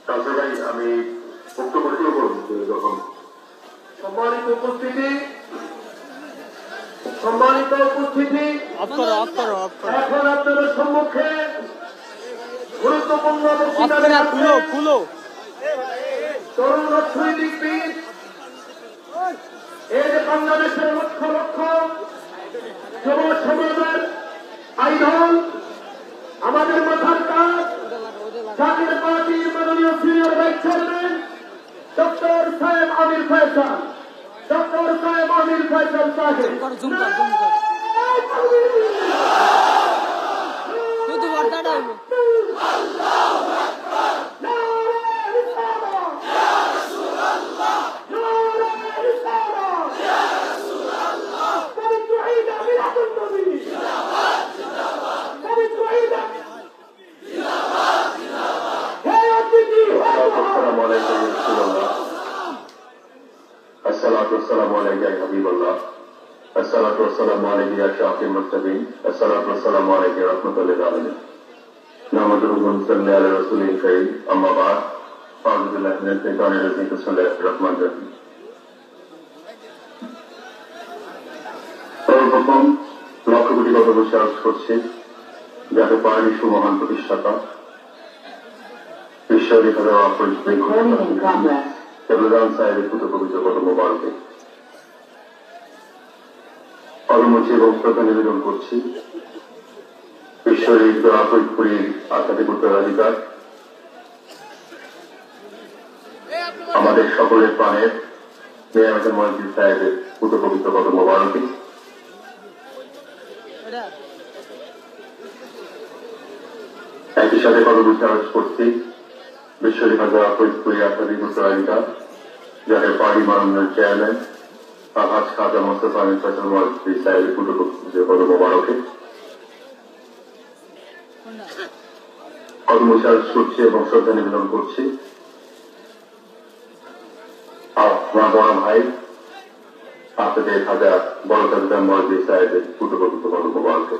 কাজে ভাই আমি বক্তব্য শুরু করব যখন সম্মানিত উপস্থিতি এখন আপনাদের সম্মুখে গুরুত্বপূর্ণ তরুণ অর্থনৈতিকবিদ এই যে বাংলাদেশের লক্ষ লক্ষ যুব সমাজের আইডল আমাদের মাথার কাজ জাতীয় পার্টির মাননীয় সিনিয়র ভাইস চেয়ারম্যান ডক্টর সাহেব আমির ফয়সাল সাহেব الصلاة والسلام عليك يا حبيب الله الصلاة والسلام عليك يا شافي المرسلين الصلاة والسلام عليك يا رحمة للعالمين نحمده ونصلي على رسوله الكريم أما بعد أعوذ بالله من الشيطان الرجيم بسم الله الرحمن الرحيم সর্বপ্রথম লক্ষ কোটি কথা বিশ্বাস করছি যাকে পারেনি সুমহান প্রতিষ্ঠাতা ঈশ্বরী প্রধান সাহেবের পুত্র পবিত্র কত মোবারকে অলমুচি এবং শ্রদ্ধা নিবেদন করছি ঈশ্বরী ফরিদপুরীর আধ্যাত্মিক উত্তরাধিকার আমাদের সকলের প্রাণের মেয়ার মসজিদ সাহেবের পুত্র পবিত্র কত মোবারকে একই সাথে কত বিশ্বাস করছি বিশ্বরী হাজার ফরিদপুরী আধ্যাত্মিক উত্তরাধিকার যাদের পার্টি মাননীয় চেয়ারম্যান আহাজ খাজা মোস্তফা আমির ফয়সাল মসজিদ সাহেবের পুত্র পবিত্র কত মোবারকে কত বিশ্বাস করছি এবং শ্রদ্ধা নিবেদন করছি আমার বড় ভাই আপনাদের খাজা বড় খাজা মসজিদ সাহেবের পুত্র পবিত্র কত মোবারকে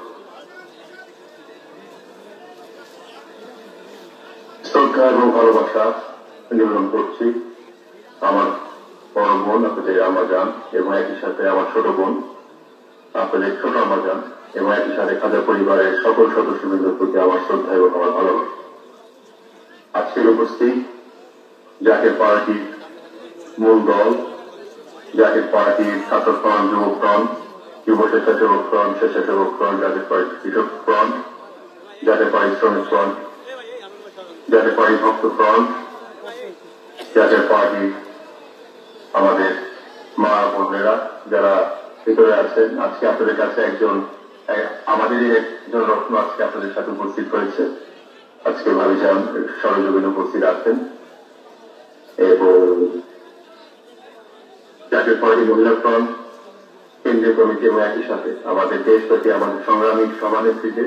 শ্রদ্ধা এবং ভালোবাসা নিবেদন করছি আমার বড় বোন আপনাদের আমাজান এবং একই সাথে আমার ছোট বোন আপনাদের ছোট আমাজান এবং একই সাথে খাজা পরিবারের সকল সদস্যবৃন্দের প্রতি আমার শ্রদ্ধা এবং আমার ভালোবাসা আজকের উপস্থিত জাতীয় পার্টির মূল দল জাতীয় পার্টির ছাত্র ফ্রন্ট যুবক ফ্রন্ট যুব স্বেচ্ছাসেবক ফ্রন্ট স্বেচ্ছাসেবক ফ্রন্ট জাতীয় পার্টি কৃষক ফ্রন্ট জাতীয় পার্টি শ্রমিক ফ্রন্ট জাতীয় পার্টি ভক্ত ফ্রন্ট জাতীয় পার্টি আমাদের মা বোনেরা যারা ভিতরে আছেন আজকে আপনাদের কাছে আমাদের একজন রত্ন আজকে আপনাদের সাথে উপস্থিত হয়েছে আজকে ভাবিজান সরজমিনে উপস্থিত আছেন এবং জাতীয় পার্টি মহিলা ফ্রন্ট কেন্দ্রীয় কমিটি এবং একই সাথে আমাদের দেশব্যাপী আমাদের সংগ্রামী সভানেত্রীতে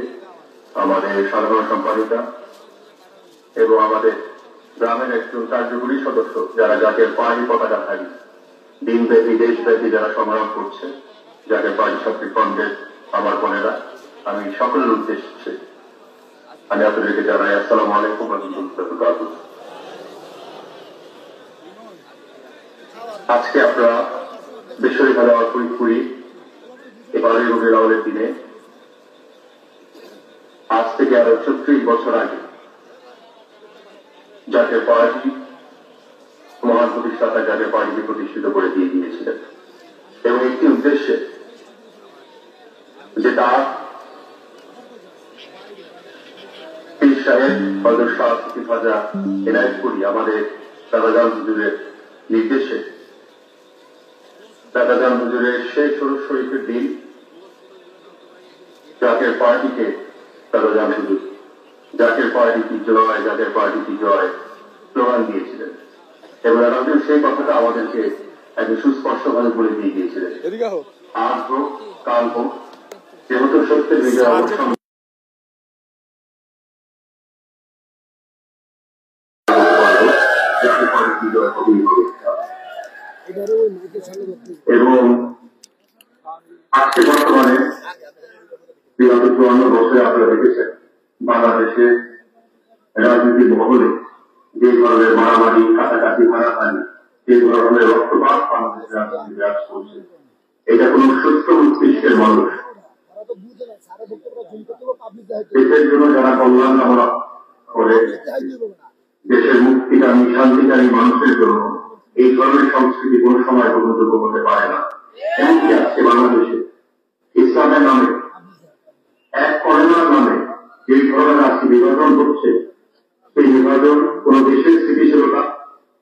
আমাদের সাধারণ সম্পাদিকা এবং আমাদের গ্রামের একজন কার্যকরী সদস্য যারা জাতীয় পার্টি পতাকা থাকি দিনব্যাপী দেশব্যাপী যারা সংগ্রাম করছে জাতীয় পার্টি ছাত্রী ফ্রন্টের আমার বোনেরা আমি সকলের উদ্দেশ্যে আমি আপনাদেরকে জানাই আসসালামু আলাইকুম রহমতুল্লাহ। আজকে আপনারা বিশ্বরী খেলা ফরিদপুরি এবারের রবিউল আউয়ালের দিনে আজ থেকে আরো ৩৬ বছর আগে জাতীয় পার্টি মহান প্রতিষ্ঠাতা জাতীয় পার্টিকে প্রতিষ্ঠিত করে দিয়ে দিয়েছিলেন এবং একটি উদ্দেশ্যে যে তার পীর সাহেব হযরত শাহ আতিফ খাজা এনায়েতপুরী আমাদের দাদাজান হুজুরের নির্দেশে দাদাজান হুজুরের শেষ শরীফ শরীফের দিন জাতীয় পার্টিকে দাদাজান হুজুর জাতীয় পার্টি কি জয় জাতীয় পার্টি কি জয় স্লোগান দিয়েছিলেন এবং আমাদের সেই কথাটা আমাদেরকে একদম সুস্পষ্ট ভাবে বলে দিয়ে গিয়েছিলেন আজ হোক কাল হোক যেহেতু সত্যের বিজয় অবসান এবং আজকে বর্তমানে বিগত ৫৪ বছরে আপনারা দেখেছেন বাংলাদেশে রাজনীতির মহলে যে ধরনের মারামারি কাটাকাটি মারামারি যে ধরনের রক্তপাত বাংলাদেশের রাজনীতি বিরাজ করছে, এটা কোন সুস্থ মস্তিষ্কের মানুষ দেশের জন্য যারা কল্যাণ কামনা করে, দেশের মুক্তিকামী শান্তিকামী মানুষের জন্য এই ধরনের সংস্কৃতি কোন সময় গ্রহণযোগ্য হতে পারে না। এমনকি আজকে বাংলাদেশে ইসলামের নামে, এক কলেমার নামে যে ধরনের আজকে বিভাজন হচ্ছে, সেই বিভাজন কোন দেশের স্থিতিশীলতা,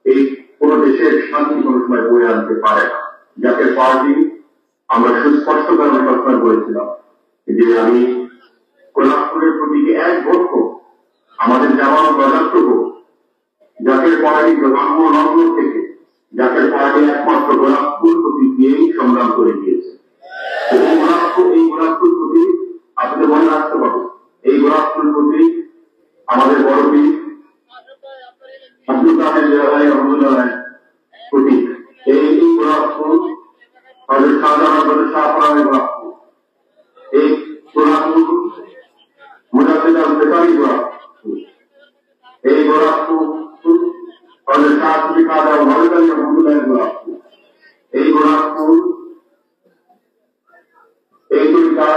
এই কোন দেশের শান্তি কোন সময় বয়ে আনতে পারে না। যাকে পার্টি আমরা সুস্পষ্ট কারণে কথা বলেছিলাম যে আমি গোলাপপুরের প্রতীকে এক ভোট হোক, আমাদের জামানত বাজার হোক, যাকে পার্টি জন্ম লগ্ন থেকে যাকে পার্টি একমাত্র গোলাপপুর প্রতীক দিয়েই সংগ্রাম করে দিয়েছে। এই গোলাপপুর প্রতীক আপনাদের মনে রাখতে পারবো, এই গোলাপপুর প্রতীক আমাদের বড় পীর আব্দুল কাদের জিলানী রহমাতুল্লাহ প্রতীক। এই গোলাপপুর হযরত শাহজাহান শাহপরানের গোলাপপুর, এই গোলাপপুর মুজাদ্দিদ আল-বেকারী গোলাপপুর, এই গোলাপপুর হযরত শাহ সুফি কাদের ওয়ালিদানী রহমাতুল্লাহ গোলাপপুর, এই গোলাপপুর এই তরিকা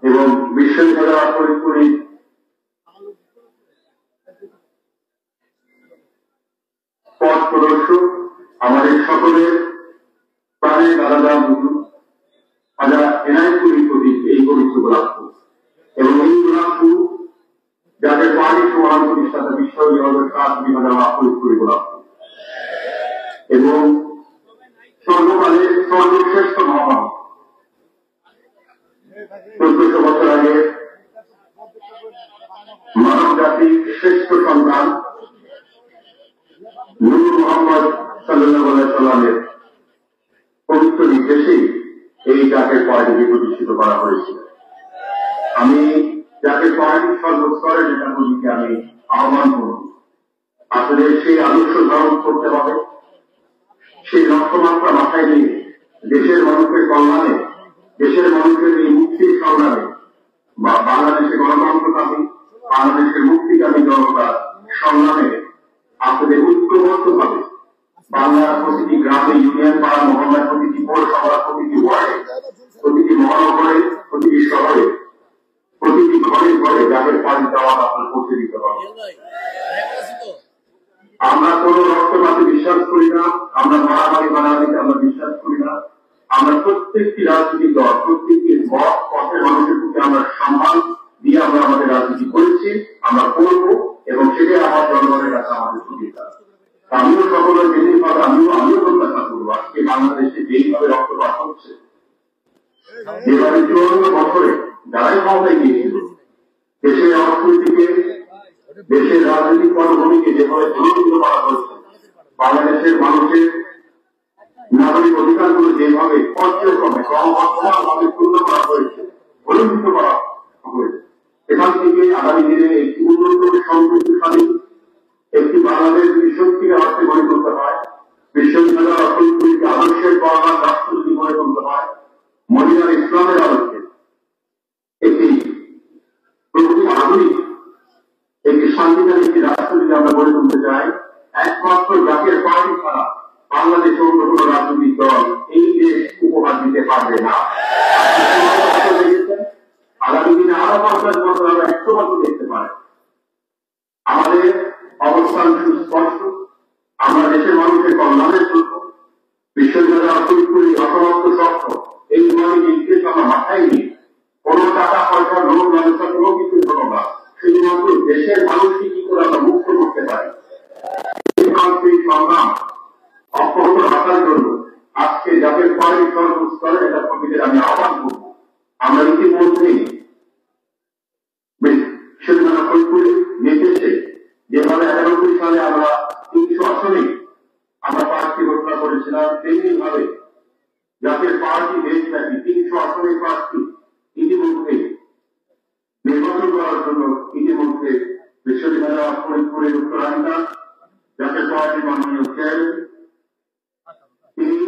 এবং বিশ্ববিদ্যালয় ফরিদপুরে পথ প্রদর্শক আমাদের সকলের প্রাণের দাদা বুঝু হাজার এনায়তপুরী প্রতীক এই পবিত্র গোলাপপুর। এবং এই গোলাপপুর যাদের পানি সমান প্রতিষ্ঠাতা বিশ্ববিদ্যালয় ফরিদপুরে গোলাপপুর এবং সর্বকালের সর্বশ্রেষ্ঠ মহামানব 1400 বছর আগে মানব জাতির শ্রেষ্ঠ সন্তান নূর মোহাম্মদ সাল্লাল্লাহু আলাইহি সাল্লামের পবিত্র নির্দেশেই এই জাতীয় পার্টিকে প্রতিষ্ঠিত করা হয়েছিল। আমি জাতীয় পার্টির সর্বস্তরের নেতাগুলিকে আমি আহ্বান করব, আসলে সেই আদর্শ ধারণ করতে হবে, সেই লক্ষ্যমাত্রা মাথায় নিয়ে দেশের মানুষের কল্যাণে, দেশের মানুষের এই মুক্তির সংগ্রামে বা বাংলাদেশের গণতন্ত্রকামী, বাংলাদেশের মুক্তিকামী জনতার সংগ্রামে আপনাদের ঐক্যবদ্ধ ভাবে বাংলার প্রতিটি গ্রামে, ইউনিয়ন পাড়া, মহল্লার প্রতিটি পৌরসভা, প্রতিটি ওয়ার্ডে, প্রতিটি মহানগরে, প্রতিটি শহরে, প্রতিটি ঘরে ঘরে যাদের পানি দেওয়া আপনার পৌঁছে দিতে হবে। আমরা কোন রক্তপাতে বিশ্বাস করি না, আমরা মারামারি মারামারিতে আমরা বিশ্বাস করি না। আমরা প্রত্যেকটি রাজনৈতিক দল, প্রত্যেকটি মত পথের মানুষের প্রতি আমরা সম্মান দিয়ে আমরা আমাদের রাজনীতি করেছি, আমরা করব এবং সেটাই আমার জনগণের কাছে আমাদের সুবিধা। আমিও সকলের যেভাবে আমিও প্রত্যাশা করবো আজকে বাংলাদেশে যেইভাবে রক্তপাত হচ্ছে, যেভাবে 54 বছরে যারাই ক্ষমতায় গিয়েছিল দেশের অর্থনীতিকে, দেশের রাজনৈতিক পটভূমিকে যেভাবে প্রভাবিত করা হচ্ছে, বাংলাদেশের মানুষের নাগরিক অধিকারগুলো যেভাবে পর্যায়ক্রমে ক্রমবর্ধমানভাবে পূর্ণ করা হয়েছে, বলিষ্ঠ করা হয়েছে, সেখান থেকে আগামী দিনে একটি উন্নত সমৃদ্ধশালী একটি বাংলাদেশ যদি সত্যিকার অর্থে গড়ে তুলতে হয়, বিশ্ববিদ্যালয় অর্থনীতিকে আদর্শের কর্মার রাষ্ট্র যদি গড়ে তুলতে হয়, মদিনার ইসলামের আদর্শে একটি প্রকৃত আধুনিক একটি শান্তিকারী একটি রাষ্ট্র যদি আমরা গড়ে তুলতে চাই, একমাত্র জাতীয় পার্টি ছাড়া বাংলাদেশের অন্য কোন রাজনৈতিক দল এই দেশ উপহার দিতে পারবে না। আগামী দিনে আরো 50 বছর আমরা 100 বছর দেখতে পারি। আমাদের অবস্থান সুস্পষ্ট, আমরা দেশের মানুষের কল্যাণের জন্য বিশ্ববিদ্যালয় ফরিদপুরে অসমাপ্ত শর্ত এই ধরনের নির্দেশ আমরা মাথায় নিয়ে কোন টাকা পয়সা লোক ব্যবস্থা কোনো কিছু হলো না, শুধুমাত্র দেশের মানুষকে কি করে আমরা মুক্ত করতে পারি সেই সংগ্রাম অব্যাহত রাখার জন্য আজকে জাতীয় পার্টির সর্বস্তরে এটা কমিটির আমি আহ্বান করব। আমরা ইতিমধ্যেই বিশ্ববিদ্যালয় ফরিদপুরে নির্দেশে যেভাবে 91 সালে আমরা 300 আসনে আমরা প্রার্থী ঘোষণা করেছিলাম, তেমনি ভাবে জাতীয় পার্টি দেশব্যাপী 300 আসনের প্রার্থী ইতিমধ্যে নির্বাচন করার জন্য ইতিমধ্যে বিশ্ববিদ্যালয় ফরিদপুরের উত্তরাধিকার জাতীয় পার্টির মাননীয় চেয়ারম্যান তিনি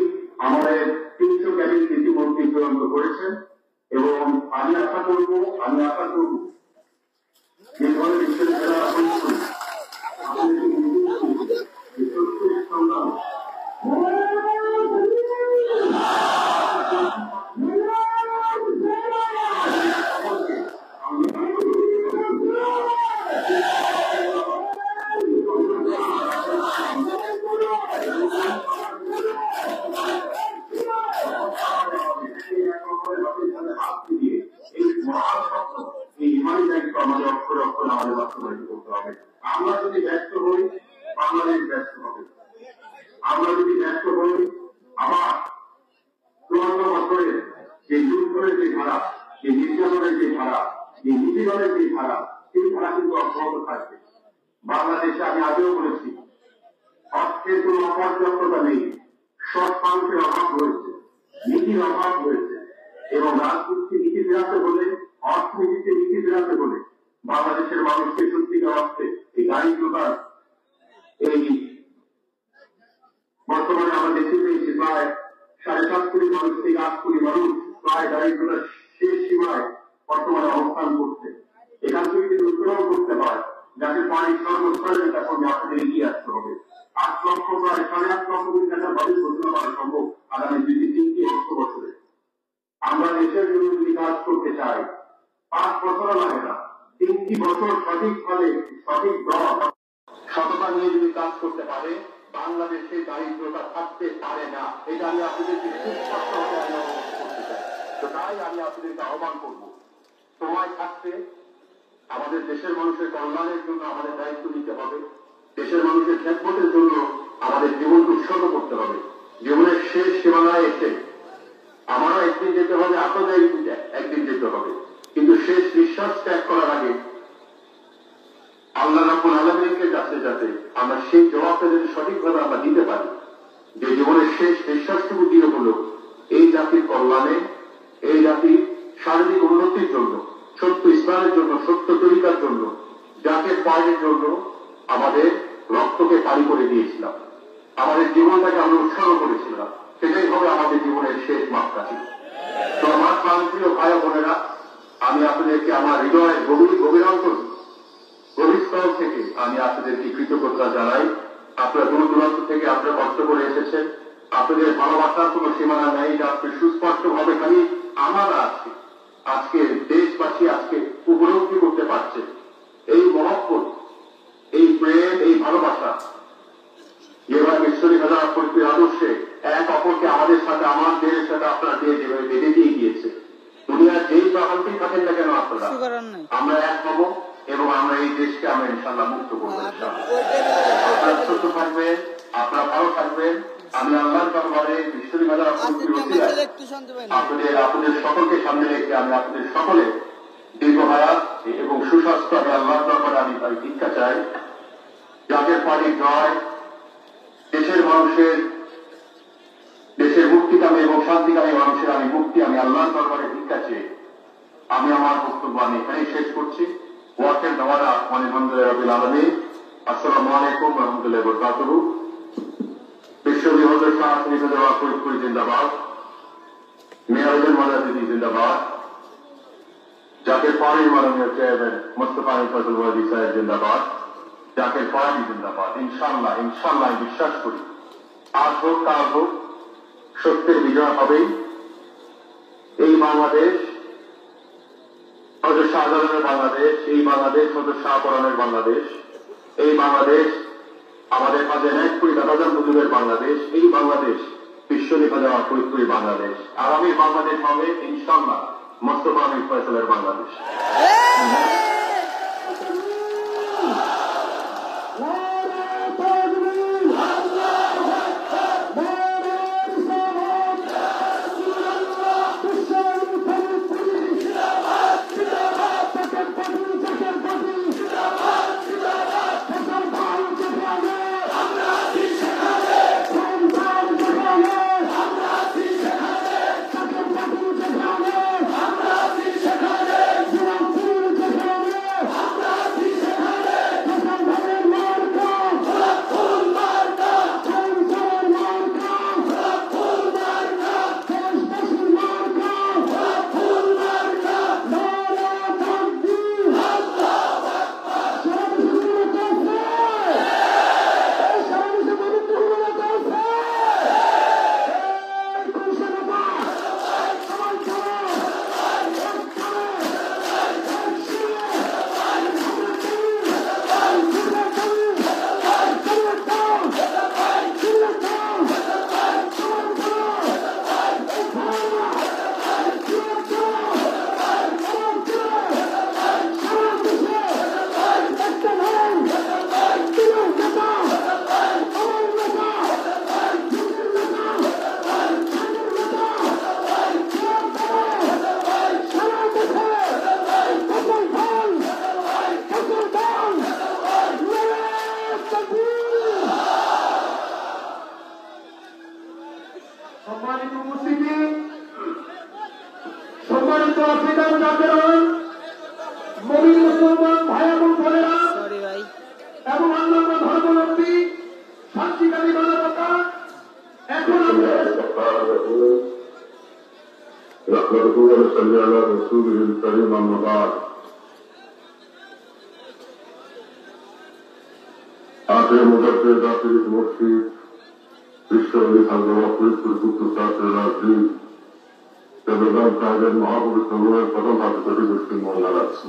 আমাদের 300 ক্যাবিনেট ইতিমধ্যে চূড়ান্ত করেছেন এবং আমি আশা করব যেভাবে বিশ্ববিদ্যালয় ফরিদপুর আমাদের বাস্তবায়িত করতে হবে। আমরা যদি ব্যস্ত হই, বাংলাদেশ ব্যস্ত হবে। আমরা যদি ব্যস্ত হই, আবার 54 বছরের যে যুদ্ধের যে ধারা, যে নির্যাতনের যে ধারা, যে নীতিগণের যে ধারা, সেই ধারা কিন্তু অব্যাহত থাকবে। বাংলাদেশে আমি আগেও বলেছি, অর্থের কোন অপর্যাপ্ততা নেই, সৎ মানুষের অভাব রয়েছে, নীতির অভাব রয়েছে, এবং রাজনীতিতে নীতি ফেরাতে হলে, অর্থনীতিতে নীতি ফেরাতে হলে বাংলাদেশের মানুষকে সত্যিকার অর্থে এই দারিদ্রতার এই বর্তমানে আমরা দেখতে পেয়েছি প্রায় 7.5 কোটি মানুষ থেকে 8 কোটি মানুষ প্রায় দারিদ্রতার শেষ সীমায় বর্তমানে অবস্থান করছে। এখান থেকে যদি উত্তরণ করতে হয়, যাতে পানির সর্বস্তরের নেতা কর্মী আপনাদের এগিয়ে আসতে হবে। 8 লক্ষ প্রায় 8.5 লক্ষ কোটি টাকার বাজেট ঘোষণা করা সম্ভব আগামী 2-3 বছরে। আমরা দেশের জন্য যদি কাজ করতে চাই, 5 বছর লাগে না, 3 বছর সঠিকভাবে সঠিক দল সততা নিয়ে যদি কাজ করতে পারে, বাংলাদেশে দারিদ্রতা থাকতে পারে না। এটা আমি আপনাদেরকে খুব স্পষ্টভাবে অবগত করতে চাই। তো তাই আমি আপনাদেরকে আহ্বান করবো, সময় থাকতে আমাদের দেশের মানুষের কল্যাণের জন্য আমাদের দায়িত্ব নিতে হবে। দেশের মানুষের খেদমতের জন্য আমাদের জীবনকে উৎসর্গ করতে হবে। জীবনের শেষ সীমানায় এসে আমারও একদিন যেতে হবে, আপনাদের একদিন যেতে হবে, কিন্তু শেষ নিঃশ্বাস ত্যাগ করার আগে আল্লাহ রাব্বুল আলামিনকে যাতে যাতে আমরা সেই জবাবটা যদি সঠিকভাবে আমরা দিতে পারি, যে জীবনের শেষ নিঃশ্বাসটুকু দিয়ে হলো এই জাতির কল্যাণে, এই জাতির শারীরিক উন্নতির জন্য, সত্য ইসলামের জন্য, সত্য তরিকার জন্য, জাতির পায়ের জন্য আমাদের রক্তকে পানি করে দিয়েছিলাম, আমাদের জীবনটাকে আমরা উৎসর্গ করেছিলাম, সেটাই হবে আমাদের জীবনের শেষ মাপকাঠি। তো আমার প্রাণপ্রিয় ভাই বোনেরা, আমি আপনাদেরকে আমার হৃদয়ের গভীরান্তর গভীরস্থল থেকে আমি আপনাদেরকে কৃতজ্ঞতা জানাই। আপনারা দূর দূরান্ত থেকে আপনারা কষ্ট করে এসেছেন, আপনাদের ভালোবাসার কোন সীমানা নেই, যা আপনি সুস্পষ্ট ভাবে খালি আমরা আছি। আজকে দেশবাসী আজকে উপলব্ধি করতে পারছে এই মহব্বত, এই প্রেম, এই ভালোবাসা যেভাবে ঈশ্বরী হাজার পরিচয় আদর্শে এক অপরকে আমাদের সাথে, আমার দেশের সাথে আপনারা দিয়ে যেভাবে বেঁধে দিয়ে গিয়েছে। দুনিয়ার যেই প্রান্তেই থাকেন না কেন আপনারা, আমরা এক হব এবং আমরা এই দেশকে আমরা ইনশাল্লাহ মুক্ত করবো। আপনারা সুস্থ থাকবেন, আপনারা ভালো থাকবেন। আমি আল্লাহর দরবারে ঈশ্বরী হাজার আপনাদের সকলকে সামনে রেখে আমি আপনাদের সকলে দীর্ঘ হায়াত এবং সুস্বাস্থ্য আমি আল্লাহর দরবারে আমি ভিক্ষা চাই। জাতীয় পার্টির জয়, দেশের মানুষের, দেশের মুক্তিকামী এবং শান্তিকামী মানুষের আমি মুক্তি আমি আল্লাহর দরবারে ভিক্ষা চেয়ে আমি আমার বক্তব্য আমি এখানেই শেষ করছি। ওয়াকের দাওয়ারা আলহামদুলিল্লাহ রাব্বিল আলামিন। আসসালামু আলাইকুম ওয়া রাহমাতুল্লাহি ওয়া বারাকাতুহু। বিশ্বনবী হযরত সাহাবায়ে কেরাম ফরিদপুর জিন্দাবাদ, মেয়রজন মাদানী জিন্দাবাদ, জাতীয় পার্টির মাননীয় চেয়ারম্যান মোস্তফা ফজল ওয়াজি সাহেব জিন্দাবাদ, জাতীয় পার্টি জিন্দাবাদ। ইনশাআল্লাহ ইনশাআল্লাহ বিশ্বাস করি আজ হোক কাল হোক সত্যের বিজয় হবেই। এই বাংলাদেশ হযরত শাহজালালের বাংলাদেশ, এই বাংলাদেশ হযরত শাহপরানের বাংলাদেশ, এই বাংলাদেশ আমাদের মাঝে ন্যায়পুরী দাদাজান মুজিবের বাংলাদেশ, এই বাংলাদেশ বিশ্বনী হাজার ফরিদপুরি বাংলাদেশ। আগামী বাংলাদেশ হবে ইনশাআল্লাহ মোস্তফা আমির ফয়সালের বাংলাদেশ। আখের মুজাফফর জাতির মুর্শিদ বিশ্বনবী খাজা ফরিদপুর পুত্র ছাত্র রাজদীপ চট্টগ্রাম সাহেবের মহাপুরুষ নূরের প্রথম হাতে কোটি মুসলিম মহল্লা রাখছে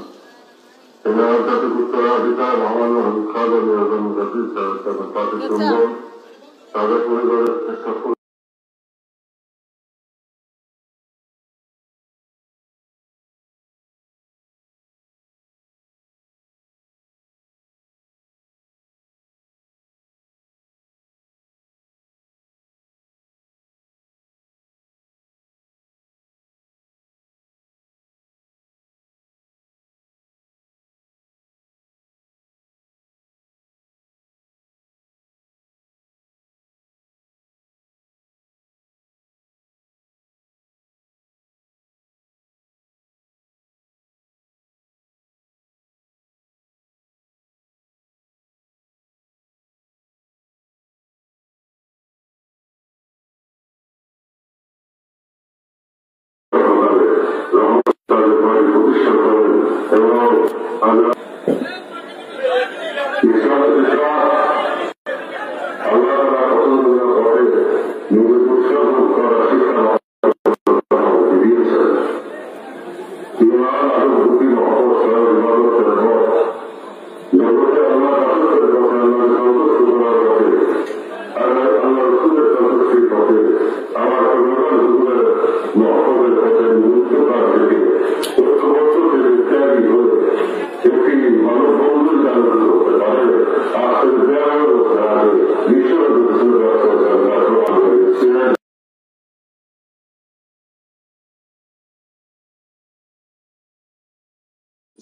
এবং জাতির উত্তরাধিকার মহামান্য খাজা নিরজন জাতির সাহেব পাশে সুন্দর তাদের পরিবারের সকল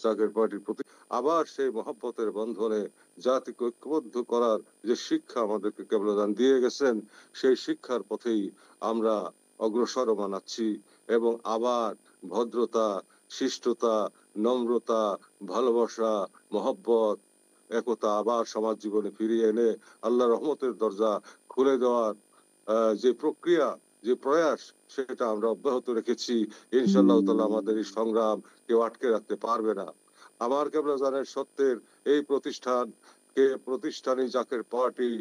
জাগের পার্টির প্রতি আবার সেই মহব্বতের বন্ধনে জাতিকে ঐক্যবদ্ধ করার যে শিক্ষা আমাদেরকে কেবলদান দিয়ে গেছেন, সেই শিক্ষার পথেই আমরা অগ্রসর মানাচ্ছি এবং আবার ভদ্রতা, শিষ্টতা, নম্রতা, ভালোবাসা, মহব্বত, একতা আবার সমাজ জীবনে ফিরিয়ে এনে আল্লাহ রহমতের দরজা খুলে দেওয়ার যে প্রক্রিয়া, যে প্রয়াস, সেটা আমরা অব্যাহত রেখেছি। ইনশাআল্লাহ তাআলা আমাদের এই সংগ্রাম কেউ আটকে রাখতে পারবে না। আমার কেবলাজানের সত্যের এই প্রতিষ্ঠানই জাকের পার্টি,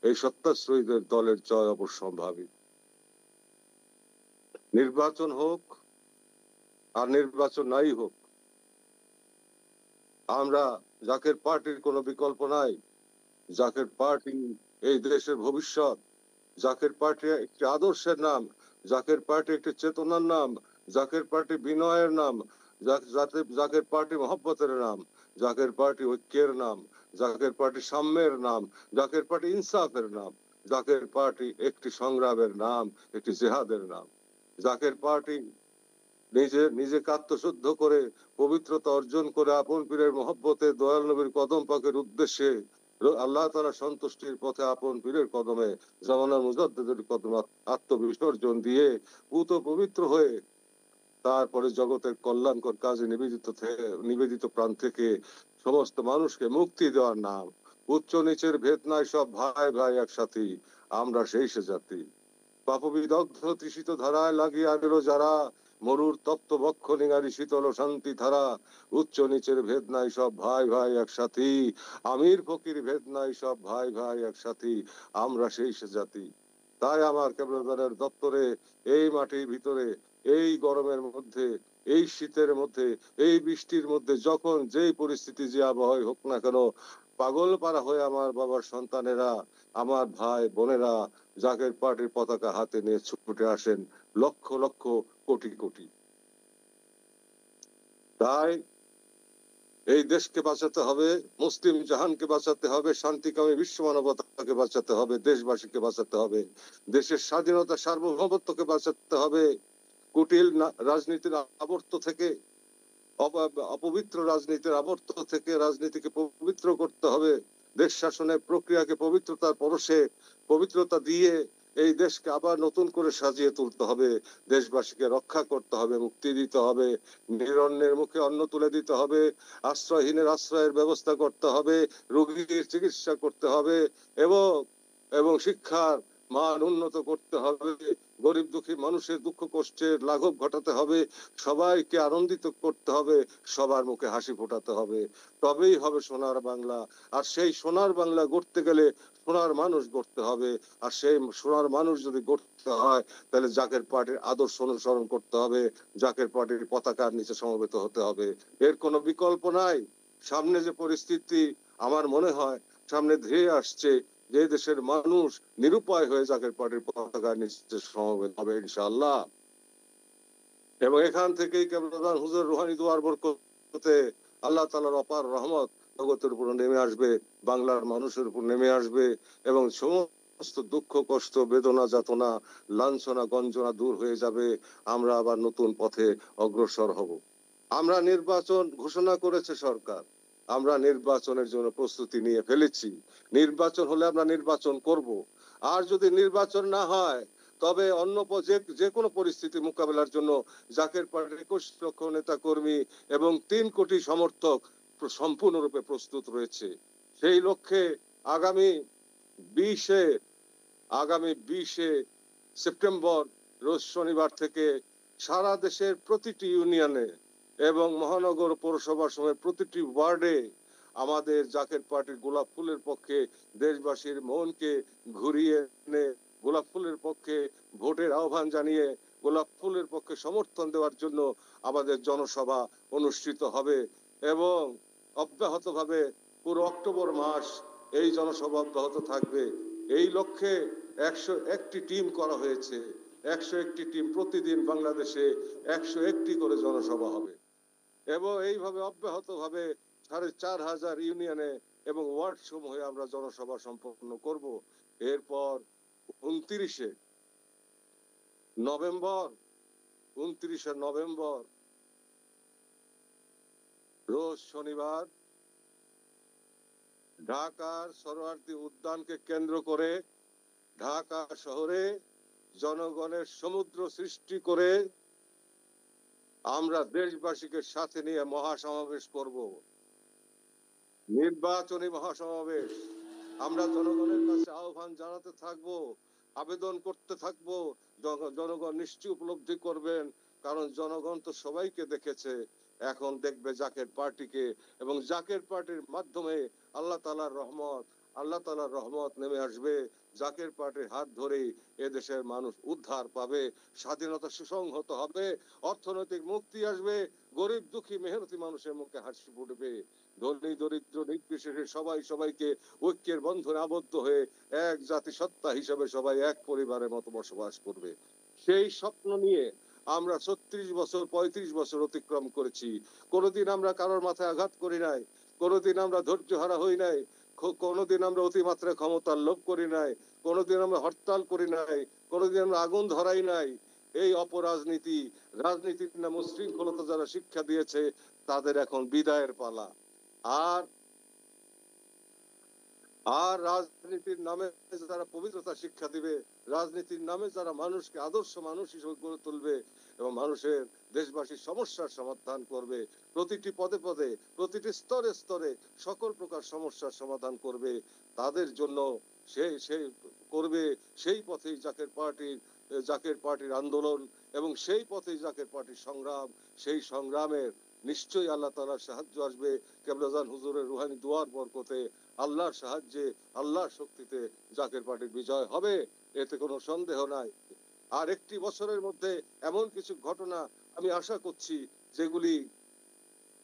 এই সত্যাশ্রয়ীদের দলের জয় অবশ্যম্ভাবী। নির্বাচন হোক আর নির্বাচন নাই হোক, আমরা জাকের পার্টির কোনো বিকল্প নাই। জাকের পার্টি এই দেশের ভবিষ্যৎ। জাকের পার্টি একটি আদর্শের নাম, জাকের পার্টি একটি চেতনার নাম, জাকের পার্টি বিনয়ের নাম, জাকের পার্টি মহব্বতের নাম, জাকের পার্টি ঐক্যের নাম, জাকের পার্টি সাম্যের নাম, জাকের পার্টি ইনসাফের নাম, জাকের পার্টি একটি সংগ্রামের নাম, একটি জিহাদের নাম। জাকের পার্টি নিজেকে আত্মশুদ্ধ করে পবিত্রতা অর্জন করে আপন পীরের মহব্বতে দয়াল নবীর কদম পাকের উদ্দেশ্যে আল্লাহ তাআলা সন্তুষ্টির পথে আপন পীরের কদমে জামানার মুজাদ্দিদের কদমে আত্মবিসর্জন দিয়ে পুত পবিত্র হয়ে তারপরে জগতের কল্যাণকর কাজে নিবেদিত প্রাণ থেকে সমস্ত মানুষকে মুক্তি দেওয়ার নাম। উচ্চ নিচের ভেদ নাই, সব ভাই ভাই একসাথে, আমরা সেই সে জাতি। পাপবিদগ্ধ তৃষিত ধারায় লাগিয়ে আনিল যারা, মরুর তপ্ত বক্ষ নিগারি শীতল শান্তি ধারা। উচ্চ নিচের ভেদ নাই, সব ভাই ভাই একসাথে, আমির ফকির ভেদ নাই, সব ভাই ভাই একসাথে, আমরা সেই সে জাতি। তাই আমার কেবলাদানের দপ্তরে, এই মাটির ভিতরে, এই গরমের মধ্যে, এই শীতের মধ্যে, এই বৃষ্টির মধ্যে, যখন যেই পরিস্থিতি যে আবহাওয়া হোক না কেন, পাগল পারা হয়ে আমার বাবার সন্তানেরা, আমার ভাই বোনেরা জাকের পার্টির পতাকা হাতে নিয়ে ছুটে আসেন লক্ষ লক্ষ কোটি কোটি। তাই এই দেশকে বাঁচাতে হবে, মুসলিম জাহানকে বাঁচাতে হবে, শান্তিকামী বিশ্ব মানবতাকে বাঁচাতে হবে, দেশবাসীকে বাঁচাতে হবে, দেশের স্বাধীনতা সার্বভৌমত্বকে বাঁচাতে হবে, কুটিল রাজনীতির আবর্ত থেকে, অপবিত্র রাজনীতির আবর্ত থেকে রাজনীতিকে পবিত্র করতে হবে, দেশ শাসনের প্রক্রিয়াকে পবিত্রতার পরশে পবিত্রতা দিয়ে এই দেশকে আবার নতুন করে সাজিয়ে তুলতে হবে, দেশবাসীকে রক্ষা করতে হবে, মুক্তি দিতে হবে, নিরন্নের মুখে অন্ন তুলে দিতে হবে, আশ্রয়হীনের আশ্রয়ের ব্যবস্থা করতে হবে, রোগীর চিকিৎসা করতে হবে এবং এবং শিক্ষার মান উন্নত করতে হবে, গরিব দুঃখী মানুষের দুঃখ কষ্টের লাঘব ঘটাতে হবে, সবাইকে আনন্দিত করতে হবে, সবার মুখে হাসি ফোটাতে হবে, তবেই হবে সোনার বাংলা। আর সেই সোনার বাংলা গড়তে গেলে সোনার মানুষ গড়তে হবে। আর সেই সোনার মানুষ যদি গড়তে হয় তাহলে জাকের পার্টির আদর্শ অনুসরণ করতে হবে, জাকের পার্টির পতাকার নিচে সমবেত হতে হবে। এর কোনো বিকল্প নাই। সামনে যে পরিস্থিতি আমার মনে হয় সামনে ধেয়ে আসছে, যে দেশের মানুষ নিরুপায় হয়ে জাকের পার্টির পতাকার নিচে সমবেত হবে ইনশাআল্লাহ। এবং এখান থেকেই কেবলাদান হুজুর রুহানি দুয়ার বরকতে আল্লাহ তাআলার অপার রহমত জগতের উপর নেমে আসবে, বাংলার মানুষের উপর নেমে আসবে, এবং সমস্ত দুঃখ কষ্ট বেদনা যাতনা লাঞ্ছনা গঞ্জনা দূর হয়ে যাবে। আমরা আবার নতুন পথে অগ্রসর হব। আমরা নির্বাচন ঘোষণা করেছে সরকার, আমরা নির্বাচনের জন্য প্রস্তুতি নিয়ে ফেলেছি। নির্বাচন হলে আমরা নির্বাচন করব। আর যদি নির্বাচন না হয় তবে অন্য যে কোনো পরিস্থিতি মোকাবেলার জন্য জাকের পার্টির 21 লক্ষ নেতা কর্মী এবং 3 কোটি সমর্থক সম্পূর্ণরূপে প্রস্তুত রয়েছে। সেই লক্ষ্যে আগামী 20 সেপ্টেম্বর রোজ শনিবার থেকে সারা দেশের প্রতিটি ইউনিয়নে এবং মহানগর পৌরসভা সমেত প্রতিটি ওয়ার্ডে আমাদের জাকের পার্টির গোলাপ ফুলের পক্ষে দেশবাসীর মনকে ঘুরিয়ে এনে গোলাপ ফুলের পক্ষে ভোটের আহ্বান জানিয়ে গোলাপ ফুলের পক্ষে সমর্থন দেওয়ার জন্য আমাদের জনসভা অনুষ্ঠিত হবে। এবং অব্যাহতভাবে পুরো অক্টোবর মাস এই জনসভা অব্যাহত থাকবে। এই লক্ষ্যে 101টি টিম করা হয়েছে। 101টি টিম প্রতিদিন বাংলাদেশে 101টি করে জনসভা হবে এবং এইভাবে অব্যাহতভাবে 4,500 ইউনিয়নে এবং ওয়ার্ড সমূহে আমরা জনসভা সম্পন্ন করব। এরপর 29শে নভেম্বর রোজ শনিবার ঢাকার সরোয়ার্দী উদ্যানকে কেন্দ্র করে ঢাকা শহরে জনগণের সমুদ্র সৃষ্টি করে আমরা দেশবাসীকে সাথে নিয়ে মহাসমাবেশ করব, নির্বাচনী মহাসমাবেশ। আমরা জনগণের কাছে আহ্বান জানাতে থাকব, আবেদন করতে থাকব। জনগণ নিশ্চয়ই উপলব্ধি করবেন, কারণ জনগণ তো সবাইকে দেখেছে, এখন দেখবে জাকের পার্টিকে, এবং জাকের পার্টির মাধ্যমে আল্লাহ তাআলার রহমত নেমে আসবে। জাকের পার্টির হাত ধরেই এদেশের মানুষ উদ্ধার পাবে, স্বাধীনতা সুসংহত হবে, অর্থনৈতিক মুক্তি আসবে, গরিব দুঃখী মেহনতি মানুষের মুখে হাসি ফুটবে, ধনী দরিদ্র নির্বিশেষে সবাই সবাইকে ঐক্যের বন্ধনে আবদ্ধ হয়ে এক জাতি সত্তা হিসেবে সবাই এক পরিবারের মতো বসবাস করবে। সেই স্বপ্ন নিয়ে আমরা 36 বছর 35 বছর অতিক্রম করেছি। কোনোদিন আমরা কারোর মাথায় আঘাত করি নাই, কোনোদিন আমরা ধৈর্য হারা হই নাই, কোনোদিন আমরা অতিমাত্রায় ক্ষমতার লোভ করি নাই, কোনোদিন আমরা হরতাল করি নাই, কোনোদিন আমরা আগুন ধরাই নাই। এই অপরাজনীতি, রাজনীতির নাম উশৃঙ্খলতা যারা শিক্ষা দিয়েছে তাদের এখন বিদায়ের পালা। আর আর রাজনীতির নামে যারা পবিত্রতা শিক্ষা দিবে, রাজনীতির নামে যারা মানুষকে আদর্শ মানুষ হিসেবে গড়ে তুলবে এবং মানুষের দেশবাসীর সমস্যার সমাধান করবে, প্রতিটি পদে পদে প্রতিটি স্তরে স্তরে সকল প্রকার সমস্যার সমাধান করবে, তাদের জন্য সেই করবে, সেই পথেই জাকের পার্টির আন্দোলন এবং সেই পথেই জাকের পার্টির সংগ্রাম। সেই সংগ্রামের নিশ্চয়ই আল্লাহ তাআলার সাহায্য আসবে। কেবলাজান হুজুরের রুহানি দুয়ার বরকতে আল্লাহর সাহায্যে আল্লাহর শক্তিতে জাকের পার্টির বিজয় হবে, এতে কোনো সন্দেহ নাই। আর একটি বছরের মধ্যে এমন কিছু ঘটনা আমি আশা করছি যেগুলি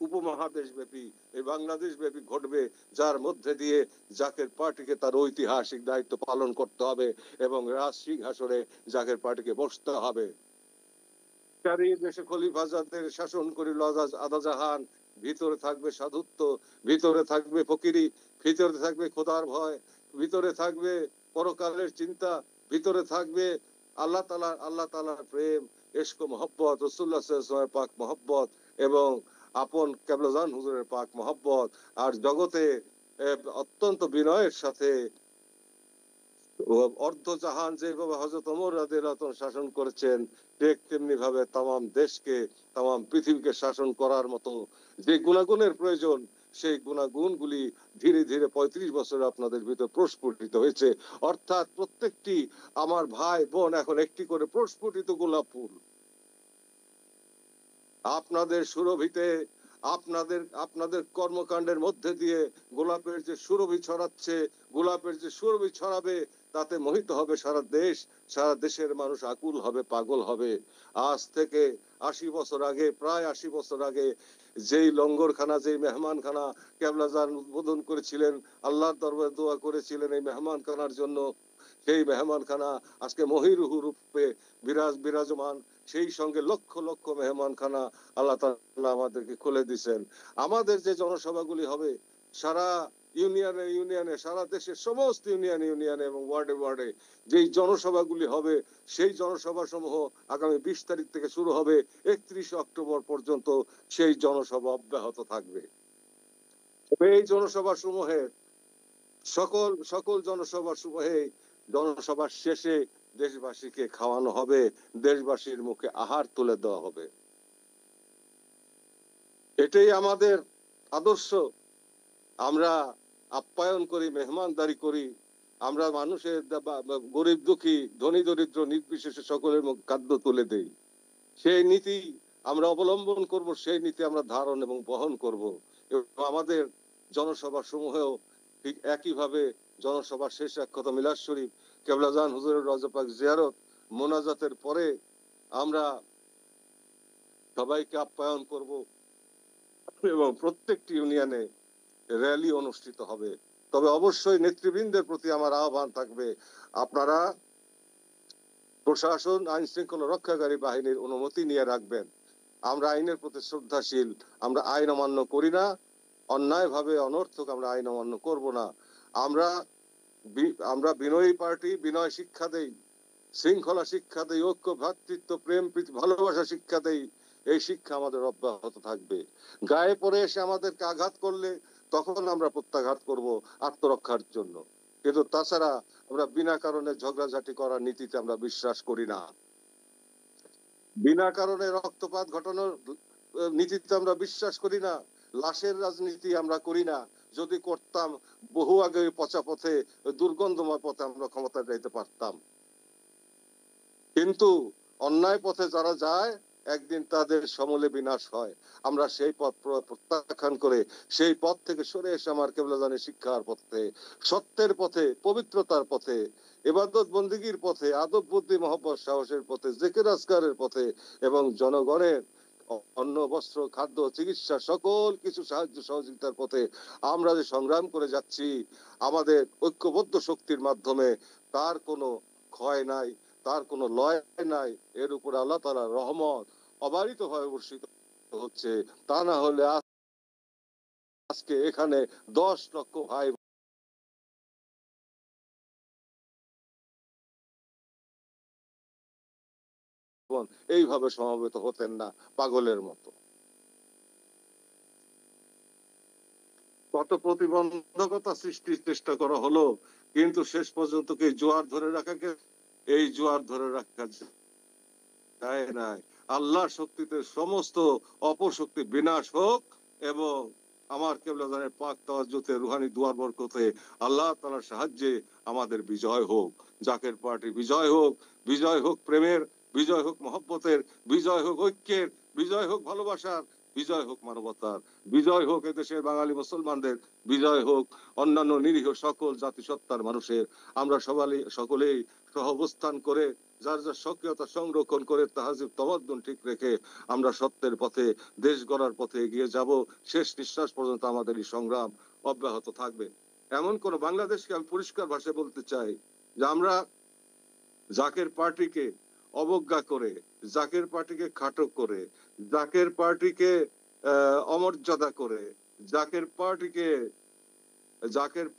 উপমহাদেশ ব্যাপী এই বাংলাদেশ ব্যাপী ঘটবে, যার মধ্যে দিয়ে জাকের পার্টিকে তার ঐতিহাসিক দায়িত্ব পালন করতে হবে এবং রাজ সিংহাসনে জাকের পার্টিকে বসতে হবে। দেশে খলিফাজাদের শাসন করিল আদা জাহান, ভিতরে থাকবে সাধুত্ব, ভিতরে থাকবে ফকিরি, ভিতরে থাকবে খোদার ভয়, ভিতরে থাকবে পরকালের চিন্তা, ভিতরে থাকবে আল্লাহ তাআলার প্রেম, ইশক মহব্বত, রাসূলুল্লাহ সাল্লাল্লাহু আলাইহি ওয়াসাল্লামের পাক মহব্বত এবং আপন কেবলাজান হুজুরের পাক মহব্বত। আর জগতে অত্যন্ত বিনয়ের সাথে অর্ধজাহান যেভাবে হযরত ওমর রাদিয়াল্লাহু আনহু শাসন করেছেন, ঠিক তেমনি ভাবে তাম দেশকে তাম পৃথিবীকে শাসন করার মতো যে গুণাগুণের প্রয়োজন সেই গুণাগুণগুলি ধীরে ধীরে 35 বছরে আপনাদের ভিতর প্রস্ফুটিত হয়েছে। অর্থাৎ প্রত্যেকটি আমার ভাই বোন এখন একটি করে প্রস্ফুটিত গোলাপ ফুল। আপনাদের সুরভিতে, আপনাদের আপনাদের কর্মকাণ্ডের মধ্যে দিয়ে গোলাপের যে সুরভি ছড়াচ্ছে, গোলাপের যে সুরভি ছড়াবে, তাতে মোহিত হবে সারা দেশ, সারা দেশের মানুষ আকুল হবে, পাগল হবে। আজ থেকে 80 বছর আগে, প্রায় 80 বছর আগে যেই লঙ্গরখানা, যেই মেহমানখানা কেবলাজান উদ্বোধন করেছিলেন, আল্লাহর দরবারে দোয়া করেছিলেন এই মেহমানখানার জন্য, সেই মেহমানখানা আজকে মহিরুহ রূপে বিরাজমান। সেই সঙ্গে লক্ষ লক্ষ মেহমানখানা আল্লাহ তাআলা আমাদেরকে খুলে দিয়েছেন। আমাদের যে জনসভাগুলি হবে সারা ইউনিয়নে ইউনিয়নে, সারা দেশের সমস্ত ইউনিয়নে এবং ওয়ার্ডে ওয়ার্ডে যেই জনসভাগুলি হবে, সেই জনসভা সমূহ আগামী 20 তারিখ থেকে শুরু হবে, 31 অক্টোবর পর্যন্ত সেই জনসভা অব্যাহত থাকবে। এই জনসভা সমূহে সকল জনসভা সমূহে জনসভার শেষে দেশবাসীকে খাওয়ানো হবে, দেশবাসীর মুখে আহার তুলে দেওয়া হবে। এটাই আমাদের আদর্শ। আমরা আপ্যায়ন করি, মেহমানদারি করি, আমরা মানুষের গরিব দুঃখী ধনী দরিদ্র নির্বিশেষে সকলের মুখে খাদ্য তুলে দেই। সেই নীতি আমরা অবলম্বন করব, সেই নীতি আমরা ধারণ এবং বহন করব। এবং আমাদের জনসভা সমূহেও ঠিক একইভাবে জনসভার শেষ এক কথা মিলাদ শরীফ, কেবলাজান হুজুরের রওজা পাক জিয়ারত, মোনাজাতের পরে আমরা সবাইকে আপ্যায়ন করব এবং প্রত্যেকটি ইউনিয়নে র্যালি অনুষ্ঠিত হবে। তবে অবশ্যই নেতৃবৃন্দের প্রতি আমার আহ্বান থাকবে, আপনারা প্রশাসন, আইন শৃঙ্খলা রক্ষাকারী বাহিনীর অনুমতি নিয়ে রাখবেন। আমরা আইনের প্রতি শ্রদ্ধাশীল, আমরা আইন অমান্য করি না, অন্যায়ভাবে অনর্থক আমরা আইন অমান্য করব না। আমরা বিনয়ী পার্টি, বিনয় শিক্ষা দেই, শৃঙ্খলা শিক্ষা দেই, ঐক্য, ভ্রাতৃত্ব, প্রেম, প্রীতি, ভালোবাসা শিক্ষা দেই। এই শিক্ষা আমাদের অব্যাহত থাকবে। গায়ে পড়ে এসে আমাদেরকে আঘাত করলে তখন আমরা প্রত্যাঘাত করব আত্মরক্ষার জন্য, কিন্তু তাছাড়া আমরা বিনা কারণে ঝগড়াঝাটি করার নীতিতে আমরা বিশ্বাস করি না। বিনা কারণে রক্তপাত ঘটানোর নীতিতে আমরা বিশ্বাস করি না। লাশের রাজনীতি আমরা করি না। যদি করতাম বহু আগে পচা পথে, দুর্গন্ধময় পথে আমরা ক্ষমতা যাইতে পারতাম। কিন্তু অন্যায় পথে যারা যায় একদিন তাদের সমূলে বিনাশ হয়। আমরা সেই পথ প্রত্যাখ্যান করে সেই পথ থেকে সরে এসে আমার কেবলাজানের শিক্ষার পথে, সত্যের পথে, পবিত্রতার পথে, ইবাদত বন্দেগীর পথে, আদব বুদ্ধি মহব্বত সাহসের পথে, জিকির আজকারের পথে এবং জনগণের অন্ন বস্ত্র খাদ্য চিকিৎসা সকল কিছু সাহায্য সহযোগিতার পথে আমরা যে সংগ্রাম করে যাচ্ছি, আমাদের ঐক্যবদ্ধ শক্তির মাধ্যমে তার কোনো ক্ষয় নাই, তার কোনো লয় নাই। এর উপর আল্লাহ তাআলার রহমত অবারিতভাবে বর্ষিত হচ্ছে। তা না হলে আজকে এখানে 10 লক্ষ ভাই বোন এইভাবে সমবেত হতেন না পাগলের মতো। কত প্রতিবন্ধকতা সৃষ্টির চেষ্টা করা হলো, কিন্তু শেষ পর্যন্ত কি জোয়ার ধরে রাখা এই জোয়ার ধরে রাখা যায় নাই। আল্লাহর শক্তিতে সমস্ত অপশক্তি বিনাশ হোক এবং আমার কেবলাজানের পাক তাওয়াজ্জুতে রুহানি দুয়ার বরকতে আল্লাহ তাআলার সাহায্যে আমাদের বিজয় হোক। জাকের পার্টি বিজয় হোক, বিজয় হোক প্রেমের, বিজয় হোক মহব্বতের, বিজয় হোক ঐক্যের, বিজয় হোক ভালোবাসার, বিজয় হোক মানবতার, বিজয় হোক এদেশের বাঙালি মুসলমানদের, বিজয় হোক অন্যান্য নিরীহ সকল জাতিসত্তার মানুষের। আমরা সকলেই সহাবস্থান করে যার যার সক্রিয়তা সংরক্ষণ করে তাহাজিব তামাদ্দুন ঠিক রেখে আমরা সত্যের পথে, দেশ গড়ার পথে এগিয়ে যাব। শেষ নিঃশ্বাস পর্যন্ত আমাদের এই সংগ্রাম অব্যাহত থাকবে। এমন কোন বাংলাদেশকে আমি পরিষ্কার ভাষায় বলতে চাই যে আমরা জাকের পার্টিকে অবজ্ঞা করে, জাকের পার্টিকে খাটো করে, জাকের পার্টিকে অমর্যাদা করে, জাকের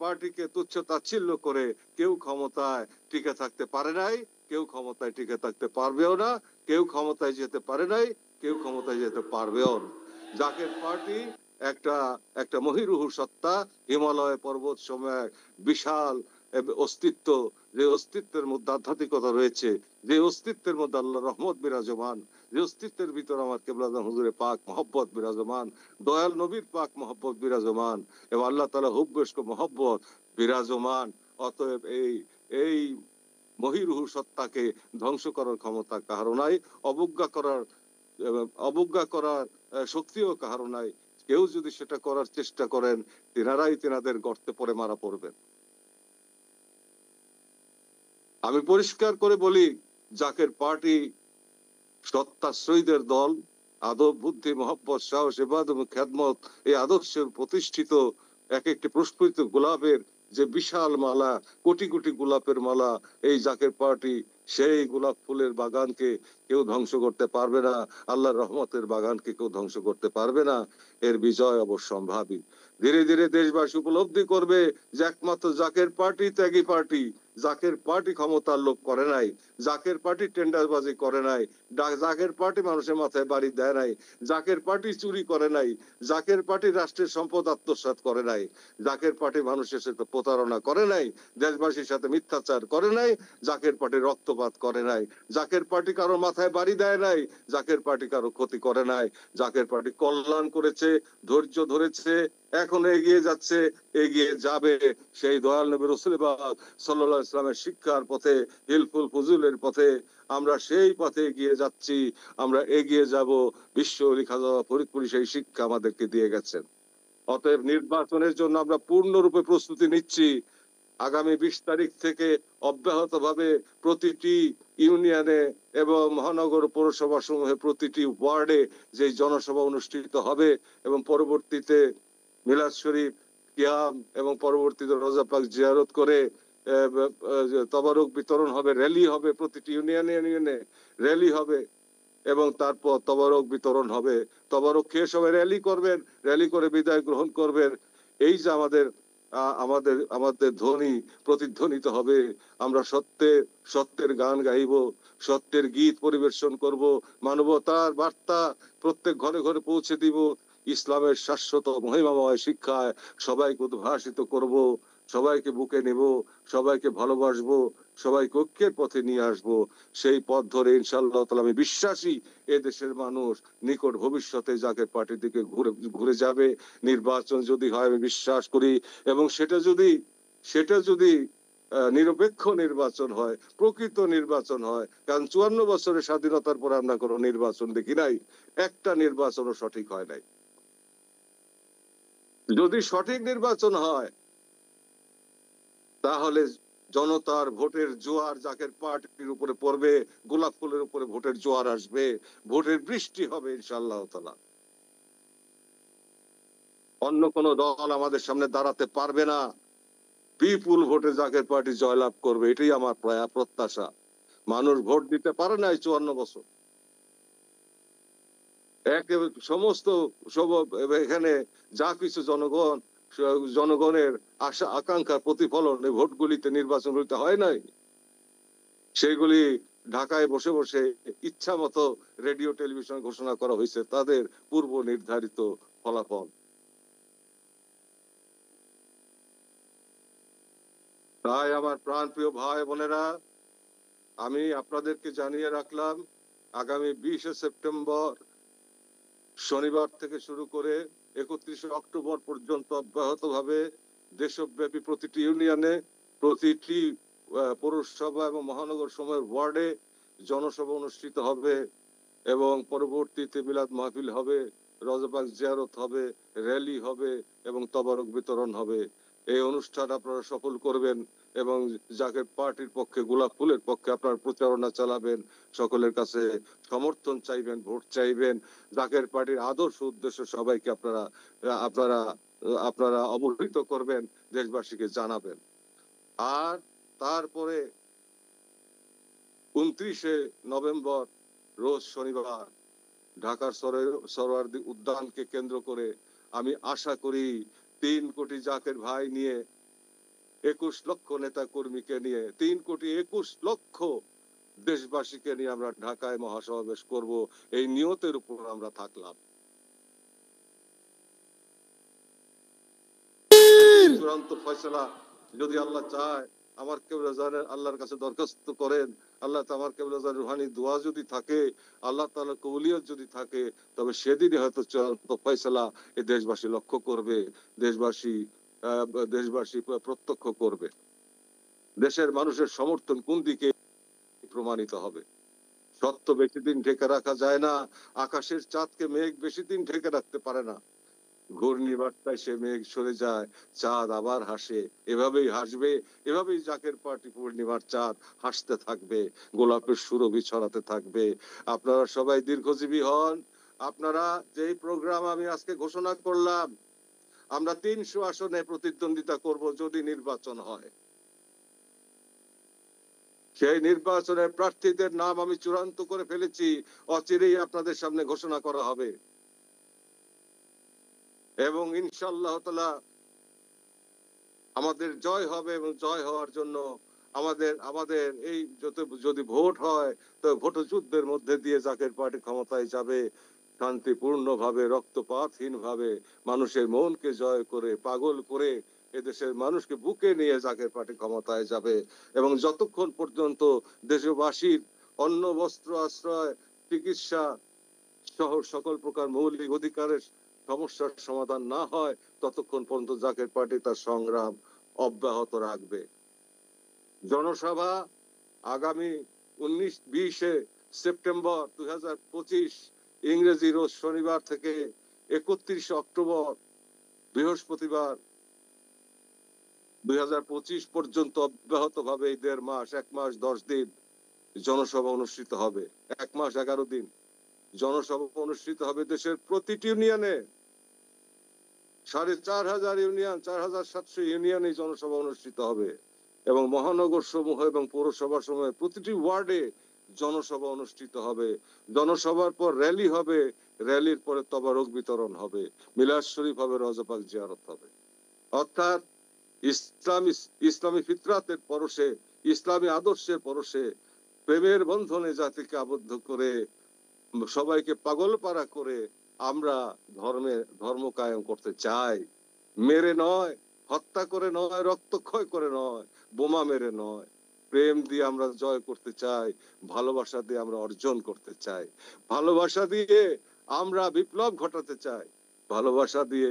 পার্টিকে তুচ্ছ তাচ্ছিল্য করে কেউ ক্ষমতায় টিকে থাকতে পারে নাই, কেউ ক্ষমতায় টিকে থাকতে পারবেও না, কেউ ক্ষমতায় যেতে পারে নাই, কেউ ক্ষমতায় যেতে পারবেও না। জাকের পার্টি একটা মহিরুহ সত্তা, হিমালয় পর্বত সময় বিশাল অস্তিত্ব, যে অস্তিত্বের মধ্যে আধ্যাত্মিকতা রয়েছে, যে অস্তিত্বের মধ্যে আল্লাহ রহমত বিরাজমান, যে অস্তিত্বের ভিতর আমার কেবলাদান হুজুরে পাক মহব্বত বিরাজমান, দয়াল নবীর পাক মহব্বত বিরাজমান এবং আল্লাহ তাআলা হুব্বেশক মহব্বত বিরাজমান। অতএব এই মহিরুহ সত্তাকে ধ্বংস করার ক্ষমতা কারো নাই, অবজ্ঞা করার শক্তিও কারো নাই। কেউ যদি সেটা করার চেষ্টা করেন, তেনারাই তেনাদের গর্তে পড়ে মারা পড়বেন। আমি পরিষ্কার করে বলি, জাকের পার্টি সত্তাশ্রয়ীদের দল, আদব, বুদ্ধি, মহব্বত, সাহস, ইবাদত এবং খেদমত, এই আদর্শের প্রতিষ্ঠিত এক একটি প্রস্ফুটিত গোলাপের যে বিশাল মালা, কোটি কোটি গোলাপের মালা, এই জাকের পার্টি সেই গোলাপ ফুলের বাগানকে কেউ ধ্বংস করতে পারবে না, আল্লাহর রহমতের বাগানকে কেউ ধ্বংস করতে পারবে না। এর বিজয় অবশ্যম্ভাবী। ধীরে ধীরে দেশবাসী উপলব্ধি করবে যে একমাত্র জাকের পার্টি ত্যাগী পার্টি। জাকের পার্টি ক্ষমতার লোভ করে নাই, জাকের পার্টি টেন্ডারবাজি করে নাই, জাকের পার্টি মানুষের মাথায় বাড়ি দেয় নাই, জাকের পার্টি চুরি করে নাই, জাকের পার্টি রাষ্ট্রের সম্পদ আত্মসাৎ করে নাই, জাকের পার্টি মানুষের সাথে প্রতারণা করে নাই, দেশবাসীর সাথে মিথ্যাচার করে নাই, জাকের পার্টি রক্তপাত করে নাই, জাকের পার্টি কারো মাথায় বাড়ি দেয় নাই, জাকের পার্টি কারো ক্ষতি করে নাই, জাকের পার্টি কল্যাণ করেছে, ধৈর্য ধরেছে, এখন এগিয়ে যাচ্ছে, এগিয়ে যাবে সেই দয়াল নবী রাসূল পাক সাল্লাল্লাহু আলাইহি ওয়াসাল্লামের শিক্ষার পথে, হিলফুল ফুজুলের পথে। আমরা সেই পথে এগিয়ে যাচ্ছি, আমরা এগিয়ে যাব। বিশ্ব খাজা ফরিদপুরি সেই শিক্ষা আমাদেরকে দিয়ে গেছেন। অতএব নির্বাচনের জন্য আমরা পূর্ণরূপে প্রস্তুতি নিচ্ছি। আগামী 20 তারিখ থেকে অব্যাহতভাবে প্রতিটি ইউনিয়নে এবং মহানগর পৌরসভা সমূহে প্রতিটি ওয়ার্ডে যে জনসভা অনুষ্ঠিত হবে এবং পরবর্তীতে মিলাদ শরীফ, কিয়াম এবং পরবর্তীতে রোজা পাক জিয়ারত করে তবারক বিতরণ হবে, র্যালি হবে, প্রতিটি ইউনিয়নে ইউনিয়নে র্যালি হবে এবং তারপর তবারক বিতরণ হবে। তবারক খেয়ে সবাই র্যালি করবেন, র্যালি করে বিদায় গ্রহণ করবেন। এই যে আমাদের আমাদের আমাদের ধ্বনি প্রতিধ্বনিত হবে। আমরা সত্যের গান গাইব, সত্যের গীত পরিবেশন করব, মানবতার বার্তা প্রত্যেক ঘরে ঘরে পৌঁছে দিব, ইসলামের শাশ্বত মহিমাময় শিক্ষায় সবাইকে উদ্ভাসিত করব, সবাইকে বুকে নেব, সবাইকে ভালোবাসবো, সবাইকে ঐক্যের পথে নিয়ে আসবো। সেই পথ ধরে ইনশাআল্লাহ তাআলা আমি বিশ্বাসী এ দেশের মানুষ নিকট ভবিষ্যতে জাকের পার্টির দিকে ঘুরে যাবে। নির্বাচন যদি হয় আমি বিশ্বাস করি, এবং সেটা যদি নিরপেক্ষ নির্বাচন হয়, প্রকৃত নির্বাচন হয়, কারণ 54 বছরের স্বাধীনতার পর আমরা কোনো নির্বাচন দেখি নাই, একটা নির্বাচনও সঠিক হয় নাই। যদি সঠিক নির্বাচন হয় তাহলে জনতার ভোটের জোয়ার জাকের পার্টির উপরে পড়বে, গোলাপ ফুলের উপরে ভোটের জোয়ার আসবে, ভোটের বৃষ্টি হবে ইনশাআল্লাহ তাআলা। অন্য কোন দল আমাদের সামনে দাঁড়াতে পারবে না। বিপুল ভোটে জাকের পার্টি জয়লাভ করবে, এটাই আমার প্রত্যাশা। মানুষ ভোট দিতে পারে নাই 54 বছর। সমস্ত এখানে যা কিছু জনগণের আশা আকাঙ্ক্ষার প্রতিফলন এই ভোটগুলিতে, নির্বাচনগুলিতে হয় নাই। সেগুলি ঢাকায় বসে বসে ইচ্ছা মতো রেডিও টেলিভিশন ঘোষণা করা হয়েছে তাদের পূর্ব নির্ধারিত ফলাফল। তাই আমার প্রাণপ্রিয় ভাই বোনেরা, আমি আপনাদেরকে জানিয়ে রাখলাম আগামী 20 সেপ্টেম্বর শনিবার থেকে শুরু করে 31 অক্টোবর পর্যন্ত অব্যাহতভাবে দেশব্যাপী প্রতিটি ইউনিয়নে, প্রতিটি পৌরসভা এবং মহানগর সময়ের ওয়ার্ডে জনসভা অনুষ্ঠিত হবে এবং পরবর্তীতে মিলাদ মাহফিল হবে, রোজা পাক জিয়ারত হবে, র্যালি হবে এবং তবারক বিতরণ হবে। এই অনুষ্ঠান আপনারা সফল করবেন এবং জাকের পার্টির পক্ষে, গোলাপ ফুলের পক্ষে আপনারা প্রচারণা চালাবেন, সকলের কাছে সমর্থন চাইবেন, ভোট চাইবেন, জাকের পার্টির আদর্শ উদ্দেশ্য সবাইকে আপনারা অবহিত করবেন, দেশবাসীকে জানাবেন। আর তারপরে 29 নভেম্বর রোজ শনিবার ঢাকার সরোয়ার্দী উদ্যানকে কেন্দ্র করে আমি আশা করি 3 কোটি জাকের ভাই নিয়ে, 21 লক্ষ নেতা কর্মীকে নিয়ে, 3 কোটি 21 লক্ষ দেশবাসীকে নিয়ে আমরা ঢাকায় মহাসমাবেশ করব। এই নিয়তের উপর আমরা থাকলাম। চূড়ান্ত ফয়সালা যদি আল্লাহ চায় আমার কেবলাজানের আল্লাহর কাছে দরখাস্ত করেন, আল্লাহ আমার কেবলাজানের রুহানি দোয়া যদি থাকে, আল্লাহ তাআলা কবুলিয়ত যদি থাকে, তবে সেদিনই হয়তো চূড়ান্ত ফয়সালা এই দেশবাসী লক্ষ্য করবে, দেশবাসী দেশবাসী প্রত্যক্ষ করবে। দেশের মানুষের সমর্থন কোন দিকে প্রমাণিত হবে। সত্য বেশি দিন ঢেকে রাখা যায় না, আকাশের চাঁদকে মেঘ বেশি দিন ঢেকে রাখতে পারে না। ঘূর্ণিবার্তায় সে মেঘ সরে যায়, চাঁদ আবার হাসে, এভাবেই হাসবে, এভাবেই জাকের পার্টি পূর্ণিমার চাঁদ হাসতে থাকবে, গোলাপের সুরভি ছড়াতে থাকবে। আপনারা সবাই দীর্ঘজীবী হন। আপনারা যেই প্রোগ্রাম আমি আজকে ঘোষণা করলাম, আমরা 300 আসনে প্রতিদ্বন্দ্বিতা করব যদি নির্বাচন হয়। সেই নির্বাচনের প্রার্থীদের নাম আমি চূড়ান্ত করে ফেলেছি, অচিরেই আপনাদের সামনে ঘোষণা করা হবে। এবং ইনশাআল্লাহ তাআলা আমাদের জয় হবে, এবং জয় হওয়ার জন্য আমাদের আমাদের এই যদি ভোট হয়, তো ভোট যুদ্ধের মধ্যে দিয়ে জাকের পার্টি ক্ষমতায় যাবে, শান্তিপূর্ণভাবে, রক্তপাতহীনভাবে মানুষের মনকে জয় করে, পাগল করে এদেশের মানুষকে বুকে নিয়ে জাকের পার্টি ক্ষমতায় যাবে। এবং যতক্ষণ পর্যন্ত দেশবাসীর অন্ন, বস্ত্র, আশ্রয়, চিকিৎসা সহ সকল প্রকার মৌলিক অধিকারের সমস্যার সমাধান না হয়, ততক্ষণ পর্যন্ত জাকের পার্টি তার সংগ্রাম অব্যাহত রাখবে। জনসভা আগামী 20 সেপ্টেম্বর 2025 ইংরেজি রোজ শনিবার থেকে 31 অক্টোবর বৃহস্পতিবার 2025 পর্যন্ত অব্যাহত ভাবে এই 1.5 মাস, 1 মাস 10 দিন জনসভা অনুষ্ঠিত হবে। 1 মাস 11 দিন জনসভা অনুষ্ঠিত হবে দেশের প্রতিটি ইউনিয়নে। 4,500 ইউনিয়ন, 4,700 ইউনিয়নে জনসভা অনুষ্ঠিত হবে। এবং মহানগর সমূহ এবং পৌরসভা সমূহে প্রতিটি ওয়ার্ডে জনসভা অনুষ্ঠিত হবে। জনসভার পর র্যালি হবে, র্যালির পরে তবারক বিতরণ হবে, মিলাদ শরীফ হবে, রওজা পাক জিয়ারত হবে। অর্থাৎ ইসলামী ফিতরাতের পরশে, ইসলামী আদর্শের পরশে, প্রেমের বন্ধনে জাতিকে আবদ্ধ করে, সবাইকে পাগলপাড়া করে আমরা ধর্ম কায়েম করতে চাই। মেরে নয়, হত্যা করে নয়, রক্তক্ষয় করে নয়, বোমা মেরে নয়, প্রেম দিয়ে আমরা জয় করতে চাই, ভালোবাসা দিয়ে আমরা অর্জন করতে চাই, ভালোবাসা দিয়ে আমরা বিপ্লব ঘটাতে চাই, ভালোবাসা দিয়ে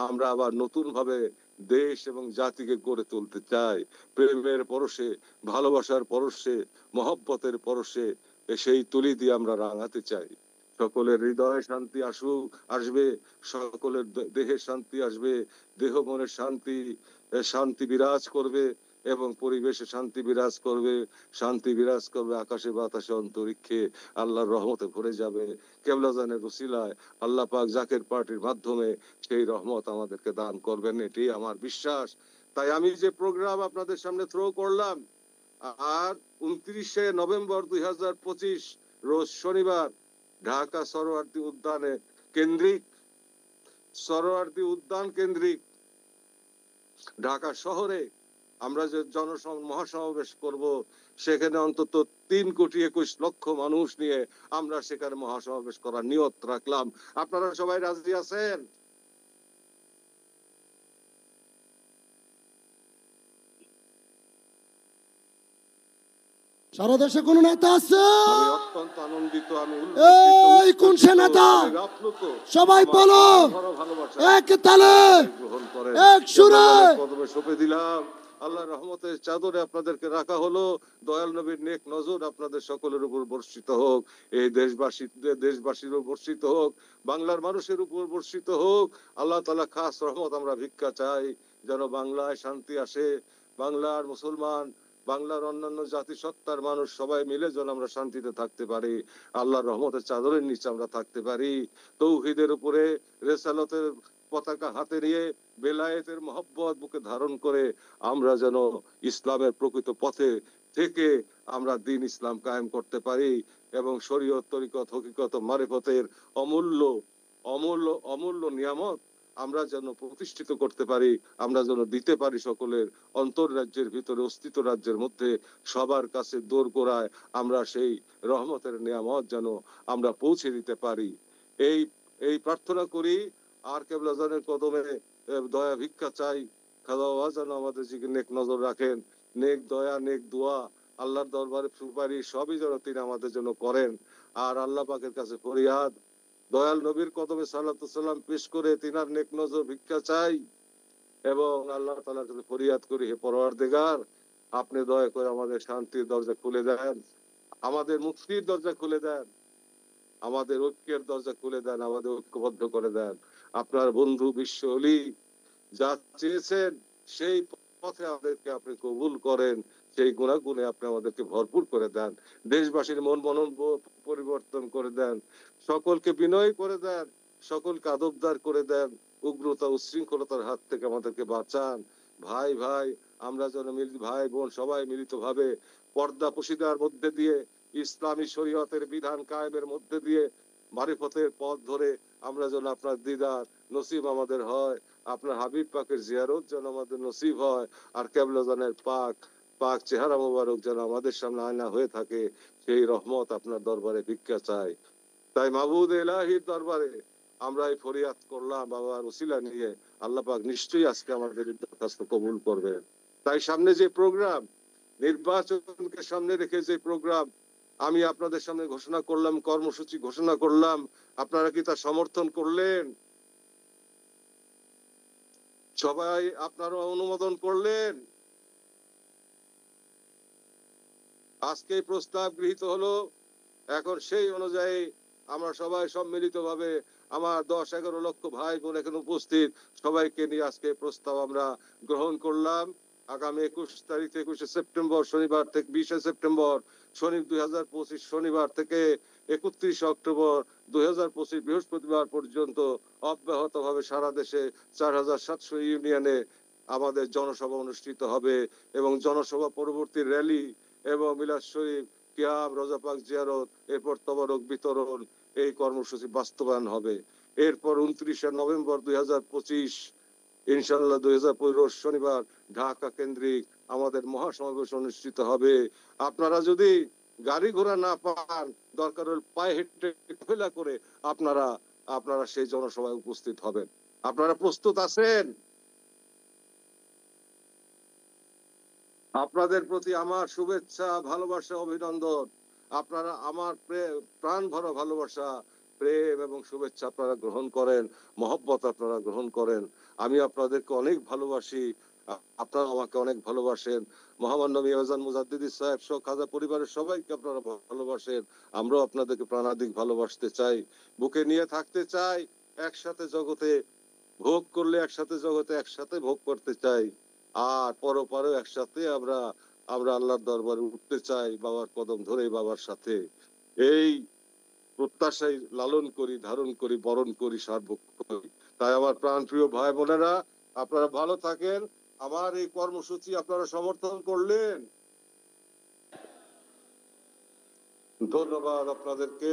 আমরা আবার নতুন ভাবে দেশ এবং জাতিকে গড়ে তুলতে চাই। প্রেমের পরশে, ভালোবাসার পরশে, মহব্বতের পরশে সেই তুলি দিয়ে আমরা রাঙাতে চাই। সকলের হৃদয়ে শান্তি আসবে, সকলের দেহে শান্তি আসবে, দেহ মনের শান্তি বিরাজ করবে, এবং পরিবেশে শান্তি বিরাজ করবে, শান্তি বিরাজ করবে আকাশে বাতাসে অন্তরিক্ষে, আল্লাহর রহমতে ভরে যাবে। কেবলাজানের উসিলায় আল্লাহ পাক জাকের পার্টির মাধ্যমে সেই রহমত আমাদেরকে দান করবেন, এটি আমার বিশ্বাস। তাই আমি যে প্রোগ্রাম আপনাদের সামনে থ্রো করলাম, আর 29 নভেম্বর 2025 রোজ শনিবার ঢাকা সরোয়ার্দী উদ্যান কেন্দ্রিক ঢাকা শহরে আমরা যে মহাসমাবেশ করব, সেখানে অন্তত 3,21,00,000 মানুষ নিয়ে আমরা সেখানে মহাসমাবেশ করার নিয়ত রাখলাম। আপনারা সবাই রাজি আছেন? সারা দেশে কোন নেতা আছে? আমি অত্যন্ত আনন্দিত, আমি এই কোন সে নেতা? সবাই বলো এক তালে, এক সুরে। কদমে সঁপে দিলাম, আল্লাহর রহমতের চাদরে আপনাদেরকে রাখা হলো। দয়াল নবীর নেক নজর আপনাদের সকলের উপর বর্ষিত হোক, এই দেশবাসীর উপর বর্ষিত হোক, বাংলার মানুষের উপর বর্ষিত হোক। আল্লাহ তাআলা খাস রহমত আমরা ভিক্ষা চাই, যেন বাংলায় শান্তি আসে, বাংলার মুসলমান, বাংলার অন্যান্য জাতিসত্তার মানুষ সবাই মিলে যেন আমরা শান্তিতে থাকতে পারি, আল্লাহর রহমতের চাদরের নিচে আমরা থাকতে পারি। তৌহিদের উপরে, রেসালতের পতাকা হাতে নিয়ে, বেলায়েতের মহব্বত বুকে ধারণ করে আমরা যেন ইসলামের প্রকৃত পথে থেকে আমরা দ্বীন ইসলাম কায়েম করতে পারি, এবং শরীয়ত, তরিকত, হকিকত, মারিফতের অমূল্য অমূল্য অমূল্য নিয়ামত আমরা যেন প্রতিষ্ঠিত করতে পারি, আমরা যেন দিতে পারি সকলের অন্তর্রাজ্যের ভিতরে, অস্তিত্ব রাজ্যের মধ্যে সবার কাছে দোরগোড়ায় আমরা সেই রহমতের নিয়ামত যেন আমরা পৌঁছে দিতে পারি। এই প্রার্থনা করি, আর কেবলাজানের কদমে দয়া ভিক্ষা চাই। খাওয়া যেন আমাদের দিকে নেক নজর রাখেন, নেক দয়া নেক দোয়া আল্লাহর দরবারে সুপারিশ সবই যেন তিনি আমাদের জন্য করেন। আর আল্লাহ পাকের কাছে ফরিয়াদ, দয়াল নবীর কদমে সালাতু সালাম পেশ করে তিনার নেক নজর ভিক্ষা চাই এবং আল্লাহ তাআলার কাছে ফরিয়াদ করি, হে পরওয়ারদিগার, আপনি দয়া করে আমাদের শান্তির দরজা খুলে দেন, আমাদের মুক্তির দরজা খুলে দেন, আমাদের ঐক্যের দরজা খুলে দেন, আমাদের ঐক্যবদ্ধ করে দেন। আপনার বন্ধু বিশ্ব অলি যা চেয়েছেন সেই পথে আমাদেরকে আপনি কবুল করেন, সেই গুণাগুণে আপনি আমাদেরকে ভরপুর করে দেন। দেশবাসীর মন মনন পরিবর্তন করে দেন, সকলকে বিনয় করে দেন, সকলকে আদবদার করে দেন, উগ্রতা উচ্ছৃঙ্খলতার হাত থেকে আমাদেরকে বাঁচান। ভাই ভাই আমরা যেন ভাই বোন সবাই মিলিত ভাবে পর্দা পশিদার মধ্যে দিয়ে ইসলামী শরীয়তের বিধান কায়েমের মধ্যে দিয়ে মারিফতের পথ ধরে আমরা যেন আপনার দিদার নসিব আমাদের হয়, আপনার হাবিব পাকের জিয়ারত যেন আমাদের নসিব হয়, আর কেবলা জানের পাক পাক চেহারা মোবারক যেন আমাদের সামনে আয়না হয়ে থাকে, সেই রহমত আপনার দরবারে ভিক্ষা চাই। তাই মাবুদ এলাহির দরবারে আমরা এই ফরিয়াদ করলাম বাবার ওসিলা নিয়ে, আল্লাহ পাক নিশ্চয়ই আজকে আমাদের দরখাস্ত কবুল করবেন। তাই সামনে যে প্রোগ্রাম, নির্বাচনকে সামনে রেখে যে প্রোগ্রাম আমি আপনাদের সামনে ঘোষণা করলাম, কর্মসূচি ঘোষণা করলাম, আপনারা কি তা সমর্থন করলেন? সবাই আপনারা অনুমোদন করলেন? আজকে প্রস্তাব গৃহীত হলো, এখন সেই অনুযায়ী আমরা সবাই সম্মিলিত ভাবে আমার 10-11 লক্ষ ভাই বোন এখানে উপস্থিত সবাইকে নিয়ে আজকে প্রস্তাব আমরা গ্রহণ করলাম। আগামী 21 তারিখ 21 সেপ্টেম্বর শনিবার থেকে 20 সেপ্টেম্বর শনি 2025 শনিবার থেকে 31 অক্টোবর 2025 বৃহস্পতিবার পর্যন্ত অব্যাহতভাবে সারা দেশে 4700 ইউনিয়নে আমাদের জনসভা অনুষ্ঠিত হবে এবং জনসভা পরবর্তী র্যালি এবং মিলাদ শরীফ কিয়াম রোজা পাক জিয়ারত এরপর তবারক বিতরণ এই কর্মসূচি বাস্তবায়ন হবে। এরপর 29 নভেম্বর 2025 ইনশাআল্লাহ 2015 শনিবার ঢাকা কেন্দ্রিক আমাদের মহাসমাবেশ অনুষ্ঠিত হবে। আপনারা যদি গাড়ি ঘোড়া না পান দরকার হলে পায়ে হেঁটে ফেলা করে আপনারা সেই জনসভায় উপস্থিত হবেন। আপনারা প্রস্তুত আছেন? আপনাদের প্রতি আমার শুভেচ্ছা ভালোবাসা অভিনন্দন। আপনারা আমার প্রাণ ভরা ভালোবাসা প্রেম এবং শুভেচ্ছা আপনারা গ্রহণ করেন, মহব্বত আপনারা গ্রহণ করেন। আমি আপনাদেরকে অনেক ভালোবাসি, আপনারা আমাকে অনেক ভালোবাসেন। মহামান্য মিয়াজান মুজাদ্দিদি সাহেব সহ খাজা পরিবারের সবাইকে আপনারা ভালোবাসেন, আমরাও আপনাদেরকে প্রাণাধিক ভালোবাসতে চাই, বুকে নিয়ে থাকতে চাই, একসাথে জগতে ভোগ করলে একসাথে জগতে একসাথে ভোগ করতে চাই, আর পরপারেও একসাথে আমরা আল্লাহর দরবারে উঠতে চাই বাবার কদম ধরে বাবার সাথে। এই প্রত্যাশাই লালন করি, ধারণ করি, বরণ করি, সার্বক্ষণ করি। তাই আমার প্রাণপ্রিয় ভাই বোনেরা আপনারা ভালো থাকেন। আমার এই কর্মসূচি আপনারা সমর্থন করলেন, ধন্যবাদ আপনাদেরকে।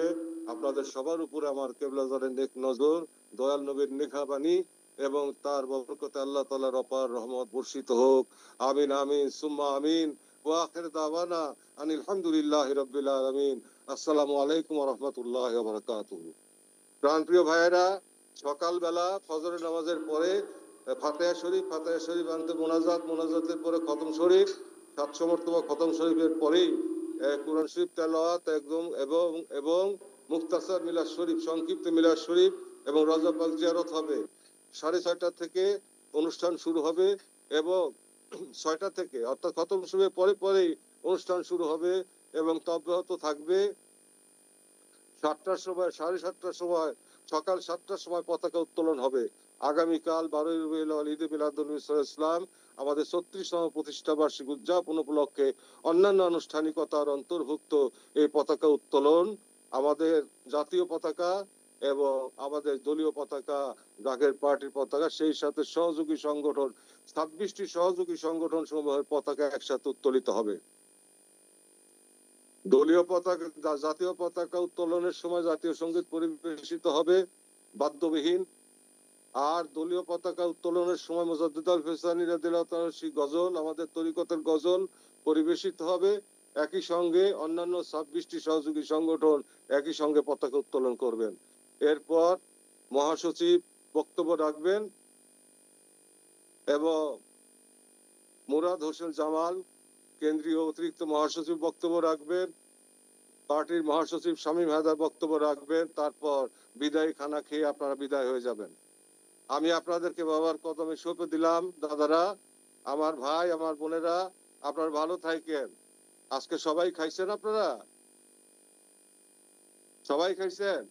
আপনাদের সবার উপরে আমার কেবলাজানের নেক নজর, দয়াল নবীর নেখাবাণী এবং তার বরকতে আল্লাহ তাআলার অপার রহমত বর্ষিত হোক। আমিন আমিন সুম্মা আমিন। ওয়া আখির দাওয়ানা আনিল হামদুলিল্লাহি রাব্বিল আলামিন। আসসালামু আলাইকুম ওয়া রাহমাতুল্লাহি ওয়া বারাকাতুহু। প্রাণপ্রিয় ভাইয়েরা, সকালবেলা ফজরের নামাজের পরে ফাতিহা শরীফ আনতে মোনাজাতের পরে খতম শরীফ, 700 মর্তবা খতম শরীফের পরেই কোরআন শরীফ তেলাওয়াত একদম এবং মুক্তাসার মিলাদ শরীফ, সংক্ষিপ্ত মিলাদ শরীফ এবং রওজা পাক জিয়ারত হবে। 6:30 থেকে অনুষ্ঠান শুরু হবে এবং 6টা থেকে অর্থাৎ খতম শরীফের পরেই অনুষ্ঠান শুরু হবে এবং অব্যাহত থাকবে। 7টার সময় 7:30টার সময় সকাল 7টার সময় পতাকা উত্তোলন হবে। আগামীকাল 12ই রবিউল আউয়াল ঈদে মিলাদুন নবী সাল্লাল্লাহু আলাইহি ওয়াসাল্লাম আমাদের 36তম প্রতিষ্ঠা বার্ষিকী উদযাপন উপলক্ষে অন্যান্য আনুষ্ঠানিকতার অন্তর্ভুক্ত এই পতাকা উত্তোলন, আমাদের জাতীয় পতাকা এবং আমাদের দলীয় পতাকা, জাকের পার্টির পতাকা, সেই সাথে সহযোগী সংগঠন 26টি সহযোগী সংগঠন সমূহের পতাকা একসাথে উত্তোলিত হবে। দলীয় পতাকা জাতীয় পতাকা উত্তোলনের সময় জাতীয় সঙ্গীত পরিবেশিত হবে বাদ্যবিহীন, আর দলীয় পতাকা উত্তোলনের সময় মুজাদ্দিদ আল ফেসানি রাদিয়াল্লাহু তাআলা গজল, আমাদের তরিকতের গজল পরিবেশিত হবে। একই সঙ্গে অন্যান্য 26টি সহযোগী সংগঠন একই সঙ্গে পতাকা উত্তোলন করবেন। এরপর মহাসচিব বক্তব্য রাখবেন এবং মুরাদ হোসেন জামাল কেন্দ্রীয় অতিরিক্ত মহাসচিব বক্তব্য রাখবেন, পার্টির মহাসচিব শামীম হায়দার বক্তব্য রাখবেন, তারপর বিদায়ী খানা খেয়ে আপনারা বিদায় হয়ে যাবেন। আমি আপনাদেরকে বাবার কদমে সঁপে দিলাম। দাদারা, আমার ভাই, আমার বোনেরা, আপনারা ভালো থাকেন। আজকে সবাই খাইছেন? আপনারা সবাই খাইছেন?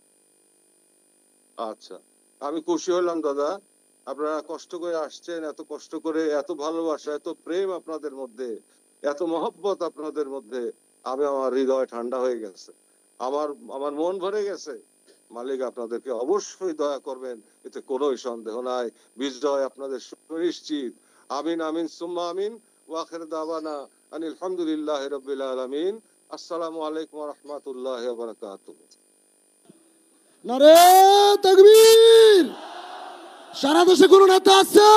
আচ্ছা, আমি খুশি হলাম দাদা, আপনারা কষ্ট করে আসছেন, এত কষ্ট করে, এত ভালোবাসা, এত প্রেম আপনাদের মধ্যে, এত মহব্বত আপনাদের মধ্যে। আমার হৃদয় ঠান্ডা হয়ে গেছে, আমার মন ভরে গেছে। মালিক আপনাদেরকে অবশ্যই দয়া করবেন, এতে কোনো সন্দেহ নাই। বিজয় আপনাদের সুনিশ্চিত। আমিন আমিন সুম্মা আমিন। ওয়া আখির দাওয়ানা আনিল হামদুলিল্লাহি রাব্বিল আলামিন। আসসালামু আলাইকুম ওয়া রাহমাতুল্লাহি ওয়া বারাকাতুহু। নারে তাকবীর! সারা দেশে কোন নেতা আছে?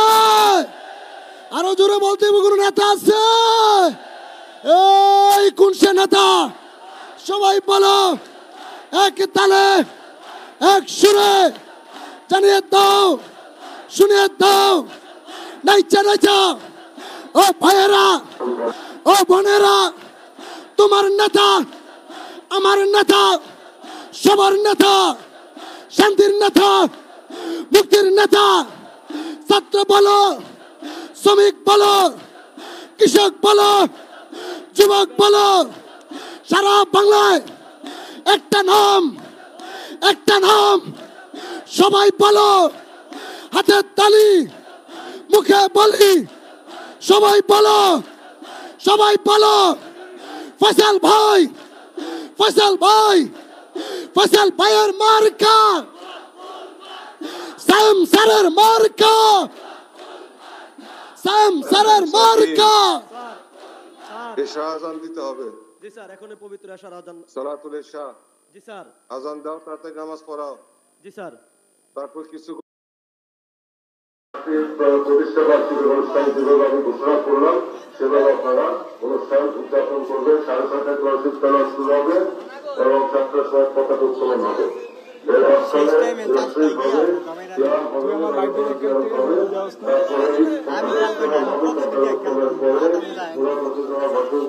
আরো জোরে বলতে হবে, কোন নেতা আছে? এই কোন সে নেতা? সবাই বলো এক তালে এক সুরে জানিয়ে দাও, শুনিয়ে দাও। নাইচা নাইচা ও ভাইয়েরা, ও বোনেরা, তোমার নেতা, আমার নেতা, সবার নেতা, শান্তির নেতা, মুক্তির নেতা। ছাত্র বলো, শ্রমিক বলো, কৃষক বলো, যুবক বলো, সারা বাংলায় একটা নাম, একটা নাম। সবাই বলো, হাতের তালি, মুখে বলি। সবাই বলো, সবাই বলো, ফয়সাল ভাই, ফয়সাল ভাই, ফয়সাল ভাইয়ের মার্কা, সাম সারের মার্কা, সাম সারের মার্কা। এশা আজান দিতে হবে। জি স্যার, এখনই পবিত্র এশার আজান। সালাতুল এশা। জি স্যার। আজান দাও, তাতে নামাজ পড়াও। জি স্যার। তারপর কিছু প্রতিষ্ঠা বার্ষিক অনুষ্ঠান যেভাবে আমি ঘোষণা করলাম সেভাবে আপনারা অনুষ্ঠান উদযাপন করবেন। 7:30টায় ক্লাসিক খেলা শুরু হবে এবং 7টার সময় পতাকা উত্তোলন হবে। এর ভাষণ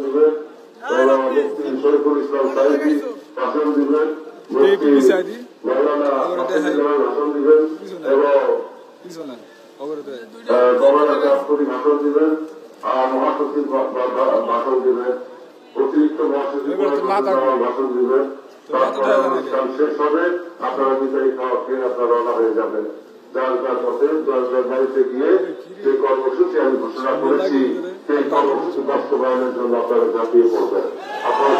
দিবেন শরীফুল ইসলাম সাইদি, ভাষণ দিবেন মৌলানা ভাষণ দিবেন এবং ভাষণ দিবেন, মহাসচিব ভাষণ দিবেন, অতিরিক্ত মহাসচিব ভাষণ দিবেন। অনুষ্ঠান শেষ হবে, আপনারা বিদায়ী খাওয়া খেয়ে আপনারা রওনা হয়ে যাবেন। যার যার পথে যার যার বাড়িতে গিয়ে যে কর্মসূচি আমি ঘোষণা করেছি সেই কর্মসূচি বাস্তবায়নের জন্য আপনারা ঝাঁপিয়ে পড়বেন। আপনারা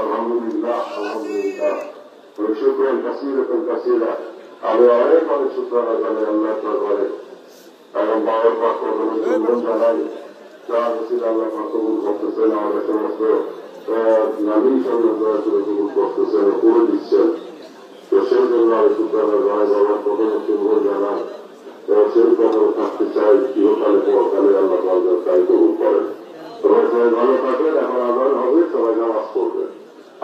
আলহামদুলিল্লাহ, আলহামদুলিল্লাহ, শুকরান কাসীরাতান কাসীরা। আমি অনেক অনেক শুকরানা জানাই আল্লাহ দরবারে এবং বাবার পাক কবুল জানাই। যার ওসিলা আল্লাহ পাক কবুল করতেছেন, আমাদের সমস্ত নবী সাল্লাল্লাহু আলাইহি কবুল করতেছেন, করে দিচ্ছেন। তো সেই জন্য আমি শুকরানা জানাই, বাবার কবুল কবুল জানাই এবং সেই কবুল থাকতে চাই চিরকালে পরকালে। আল্লাহ পাক তাই কবুল করেন। তোমরা সবাই ভালো থাকবেন। এখন আবার হবে, সবাই নামাজ পড়বেন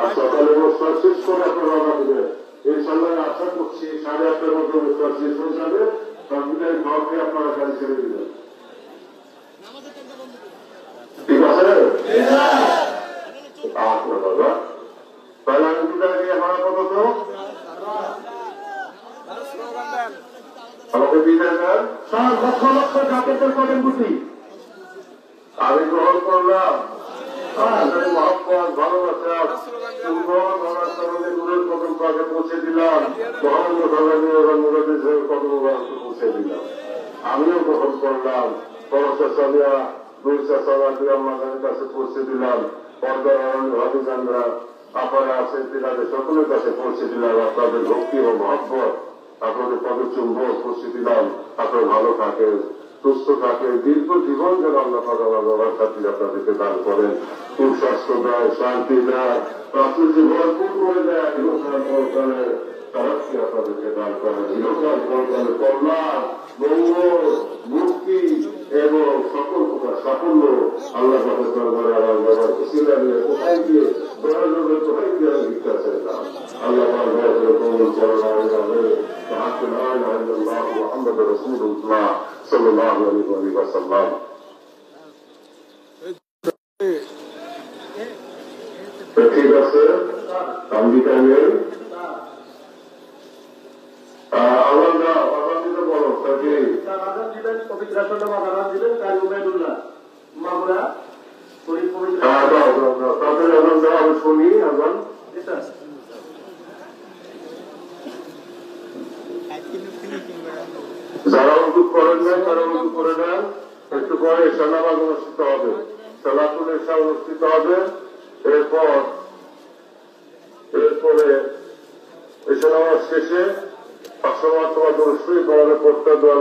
আর সকালে অনুষ্ঠান শেষ করে আপনারা রওনা দিবেন। ইনশাআল্লাহ আশা করছি 8:30টার মধ্যে অনুষ্ঠান শেষ হয়ে যাবে। কম্পিউটার ঘরকে আপনারা গাড়ি ছেড়ে দিবেন, ঠিক আছে? আচ্ছা দাদা, তাহলে আমি বিদায় নিয়ে আমার আপাতত আমাকে বিদায় দেন। 7 লক্ষ লক্ষ জাকেতের করেন বুঝি আমি গ্রহণ করলাম। মহব্বত, ভালোবাসা, পৌঁছে দিলাম। পৌঁছে দিলাম, আমিও গ্রহণ করলাম। কাছে পৌঁছে দিলাম। পর্দার ভাবিজানরা আপনারা আছেন তিনাদের সকলের কাছে পৌঁছে দিলাম। আপনাদের ভক্তি ও মহব্বত, আপনাদের পদচুম্বন পৌঁছে দিলাম। আপনারা ভালো থাকেন, সুস্থ থাকেন, দীর্ঘ জীবন যেন আল্লাহ বাবার সাথে আপনাদেরকে দান করেন। খুব স্বাস্থ্য দেয়, শান্তি দেয়, প্রাকৃতিক ভরপুর করে দেয়। ইহকাল পরকালে তারাকে আপনাদেরকে দান করেন। ইহকাল পরকালে কল্যাণ, মঙ্গল, মুক্তি এবং সকল প্রকার সাফল্য আল্লাহ পাকের দরবারে আমার বাবার উসিলা নিয়ে কোথায় গিয়ে দোহাই কোথায় গিয়ে আমি ভিক্ষা চাইলাম। আল্লাহ পাক দয়া কবুল করেন। মুহাম্মদ রাসূলুল্লাহ সাল্লাল্লাহু আলাইহি ওয়াসাল্লাম। ঠিক আছে, আঙ্গিকার নেই। আনন্দ বলো পবিত্র দিবেন কারি উবাইদুল্লাহ মামুরা তাদের আনন্দ আমি শুনি আজান। যারা উদ্যোগ করেন নাই তারা উদ্যোগ করে নেন। একটু পরে সালামাজ অনুষ্ঠিত হবে, সালাতুল ইশা অনুষ্ঠিত হবে। এরপরে সালামাজ শেষে 500 মাত্রা অনুষ্ঠিত তোমাদের পড়তে দেওয়ার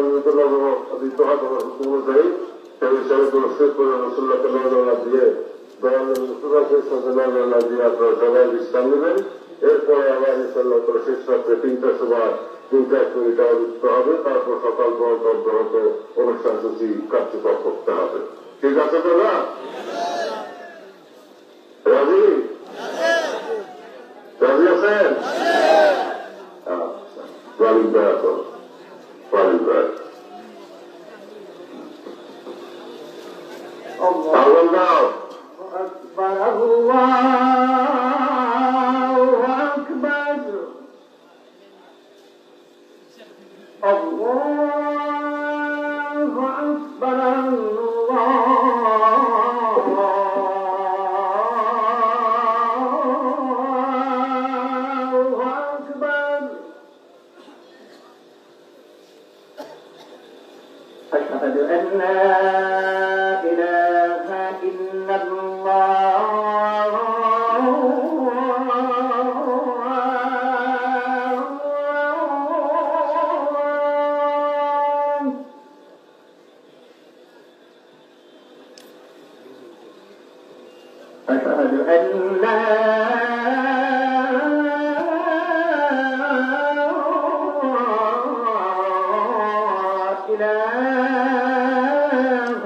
দিতে হয় তোমার হুকুম অনুযায়ী। সেই হিসাবে অনুষ্ঠিত করে রসুল্লাহ দিয়ে দিয়ে আপনারা সবাই বিশ্রাম নেবেন। এরপরে আবার ইনশাল্লাহ শেষ রাত্রে 3টার সময় 3:01 আয়োজিত হবে। তারপর সকাল পর্যন্ত অব্যাহত অনুষ্ঠান সূচি কার্যকর করতে হবে। ঠিক আছে দাদা? রাজি রাজি আছেন? ওয়ালিদ ভাই এখন ওয়ালিদ ভাই আগুন দাও। أكبر الله أكبر الله أكبر الله أكبر أشهد أن لا إله إلا الله أشهد أن لا إله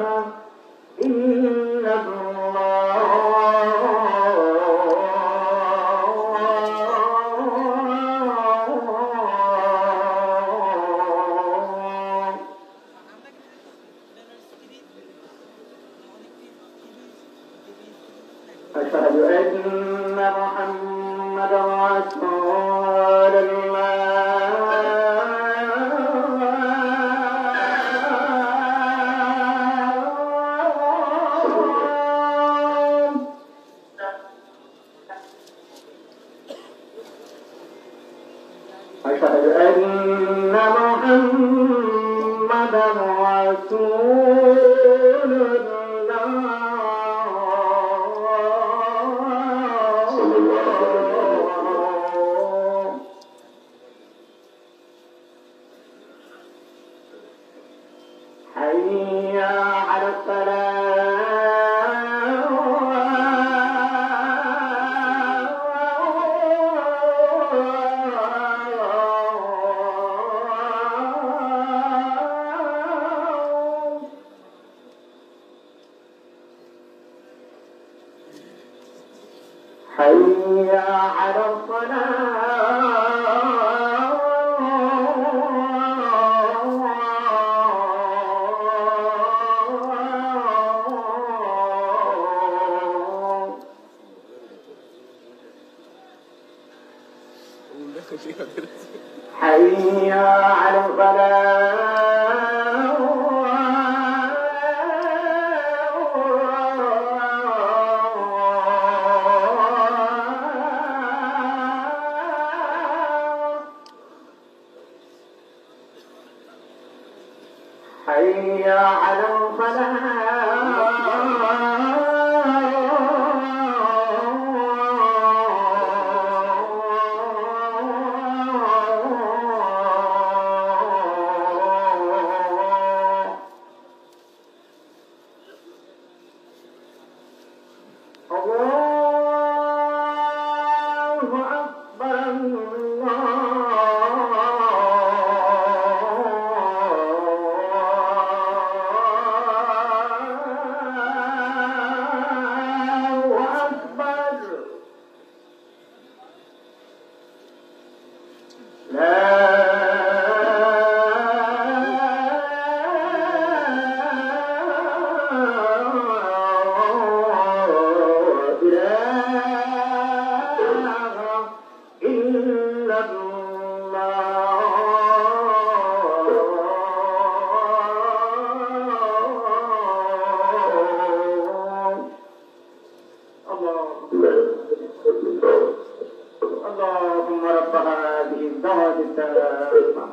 إلا الله أشهد أن محمدا رسول الله أشهد أن محمدا رسول الله حي على الصلاة حي على الصلاة حي على الفلاح حي على الفلاح الله أكبر الله أكبر لا إله اللهم رب هذه الدعوة التامة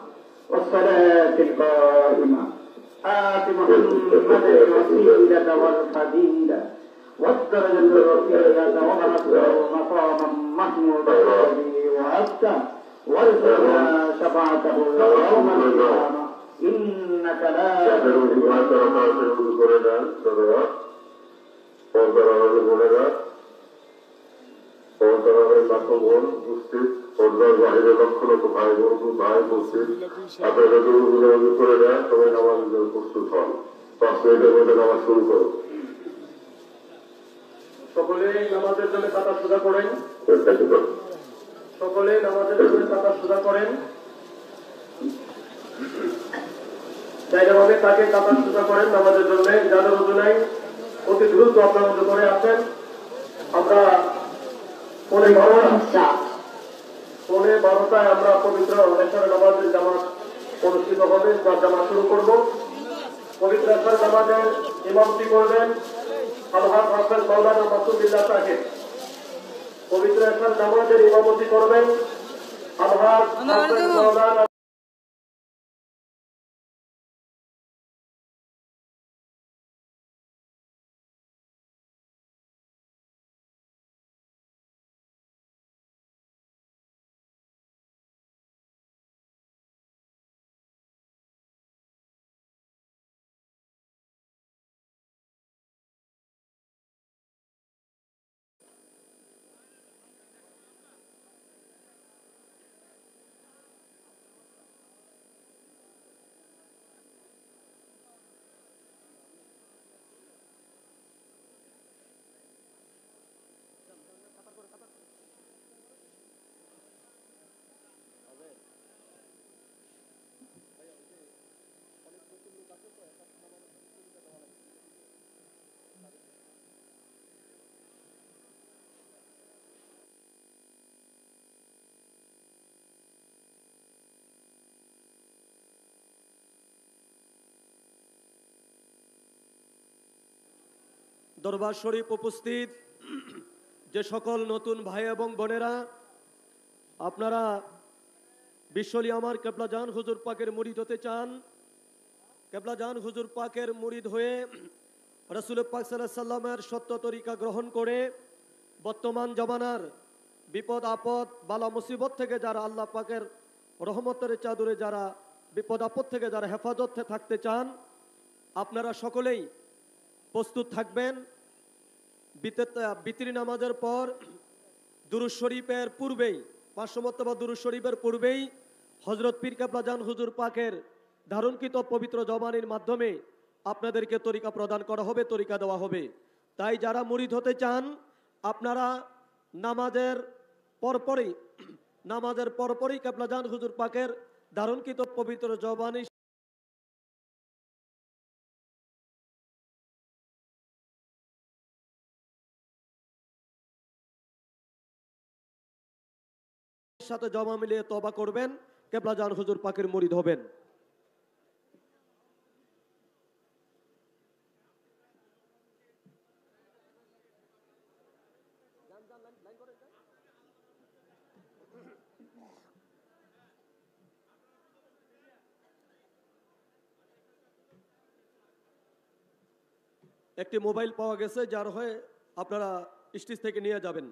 والصلاة القائمة آت محمدا الوسيلة والفضيلة والدرجة الرفيعة وبعثه مقاما محمودا الذي وعدته وارزقنا شفاعته يوم القيامة إنك لا উপস্থিত পর্দার বাহিরে লক্ষ লক্ষ ভাই বন্ধু ভাই উপস্থিত আপনারা দূরগুলো করে দেন সবাই নামাজের জন্য প্রস্তুত হন 5 মিনিটের মধ্যে নামাজ শুরু করুন সকলেই নামাজের জন্য কাতা সুদা করেন সকলে নামাজের জন্য কাতা সুদা করেন জায়গাভাবে তাকে কাতা সুদা করেন নামাজের জন্য যাদের উজু নাই অতি দ্রুত আপনারা উজু করে আসেন আমরা পৌনে 12টায় আমরা পবিত্র এশার নামাজের জামাত অনুষ্ঠিত হবে বা জামাত শুরু করব পবিত্র এশার নামাজের ইমামতি করবেন আলহাজ হাফেজ মাওলানা মাসুদুল্লাহ সাহেব পবিত্র এশার নামাজের ইমামতি করবেন আলহাজ হাফেজ মাওলানা দরবার শরীফ উপস্থিত যে সকল নতুন ভাই এবং বোনেরা আপনারা বিশ্বলি আমার কেবলা জান হুজুর পাকের মুরিদ হতে চান কেবলা জান হুজুর পাকের মুরিদ হয়ে রাসূল পাক সাল্লাল্লাহু আলাইহি সাল্লামের সত্য তরিকা গ্রহণ করে বর্তমান জমানার বিপদ আপদ বালা মুসিবত থেকে যারা আল্লাহ পাকের রহমতের চাদরে যারা বিপদ আপদ থেকে যারা হেফাজতে থাকতে চান আপনারা সকলেই প্রস্তুত থাকবেন বিতরি নামাজের পর দুরূদ শরীফের পূর্বেই 500 মর্তবা দুরূদ শরীফের পূর্বেই হযরত পীর কেবলা জান হুজুর পাকের ধারণকৃত পবিত্র জবানির মাধ্যমে আপনাদেরকে তরিকা প্রদান করা হবে তরিকা দেওয়া হবে তাই যারা মুরিদ হতে চান আপনারা নামাজের পরপরই কেবলা জান হুজুর পাকের ধারণকৃত পবিত্র জবানি সাথে জমা মিলিয়ে তওবা করবেন কেবলা জান হুজুর পাকের মুরিদ হবেন একটি মোবাইল পাওয়া গেছে যার হয়ে আপনারা স্টেজ থেকে নিয়ে যাবেন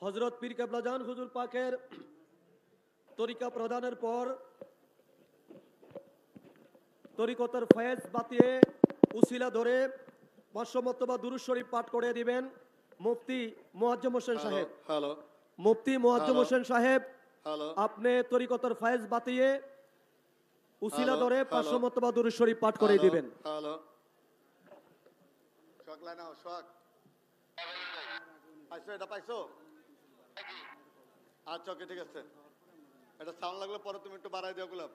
হযরত পীর কেবলা জান হুজুর পাকের তরিকা প্রদানের পর তরিকতের ফয়েজ বাতিয়ে উসিলা ধরে 500 মর্তবা দুরূদ শরীফ পাঠ করে দিবেন মুফতি মুআজ্জম হোসেন সাহেব হ্যালো মুফতি মুআজ্জম হ্যালো। হোসেন সাহেব হ্যালো আপনি তরিকতের ফয়েজ বাতিয়ে উসিলা হ্যালো, ধরে হ্যালো। 500 মর্তবা দুরূদ শরীফ পাঠ করে দিবেন হ্যালো শক লাইন আও শক পাইছো এটা পাইছো আচ্ছা ওকে ঠিক আছে এটা সাউন্ড লাগলে পরে তুমি একটু বাড়াই দিও গোলাপ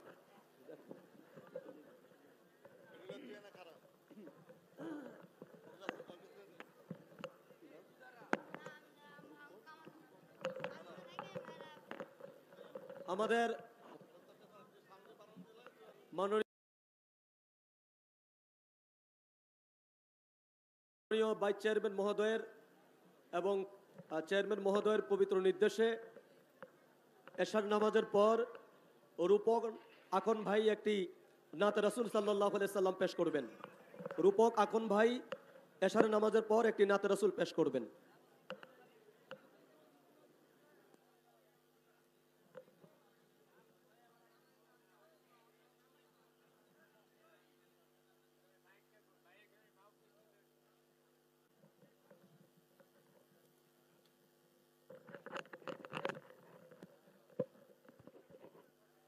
আমাদের মাননীয় ভাইস চেয়ারম্যান মহোদয়ের এবং চেয়ারম্যান মহোদয়ের পবিত্র নির্দেশে এশার নামাজের পর রূপক আকন ভাই একটি নাত রাসূল সাল্লাল্লাহু আলাইহি সাল্লাম পেশ করবেন। রূপক আকন ভাই এশার নামাজের পর একটি নাত রাসূল পেশ করবেন।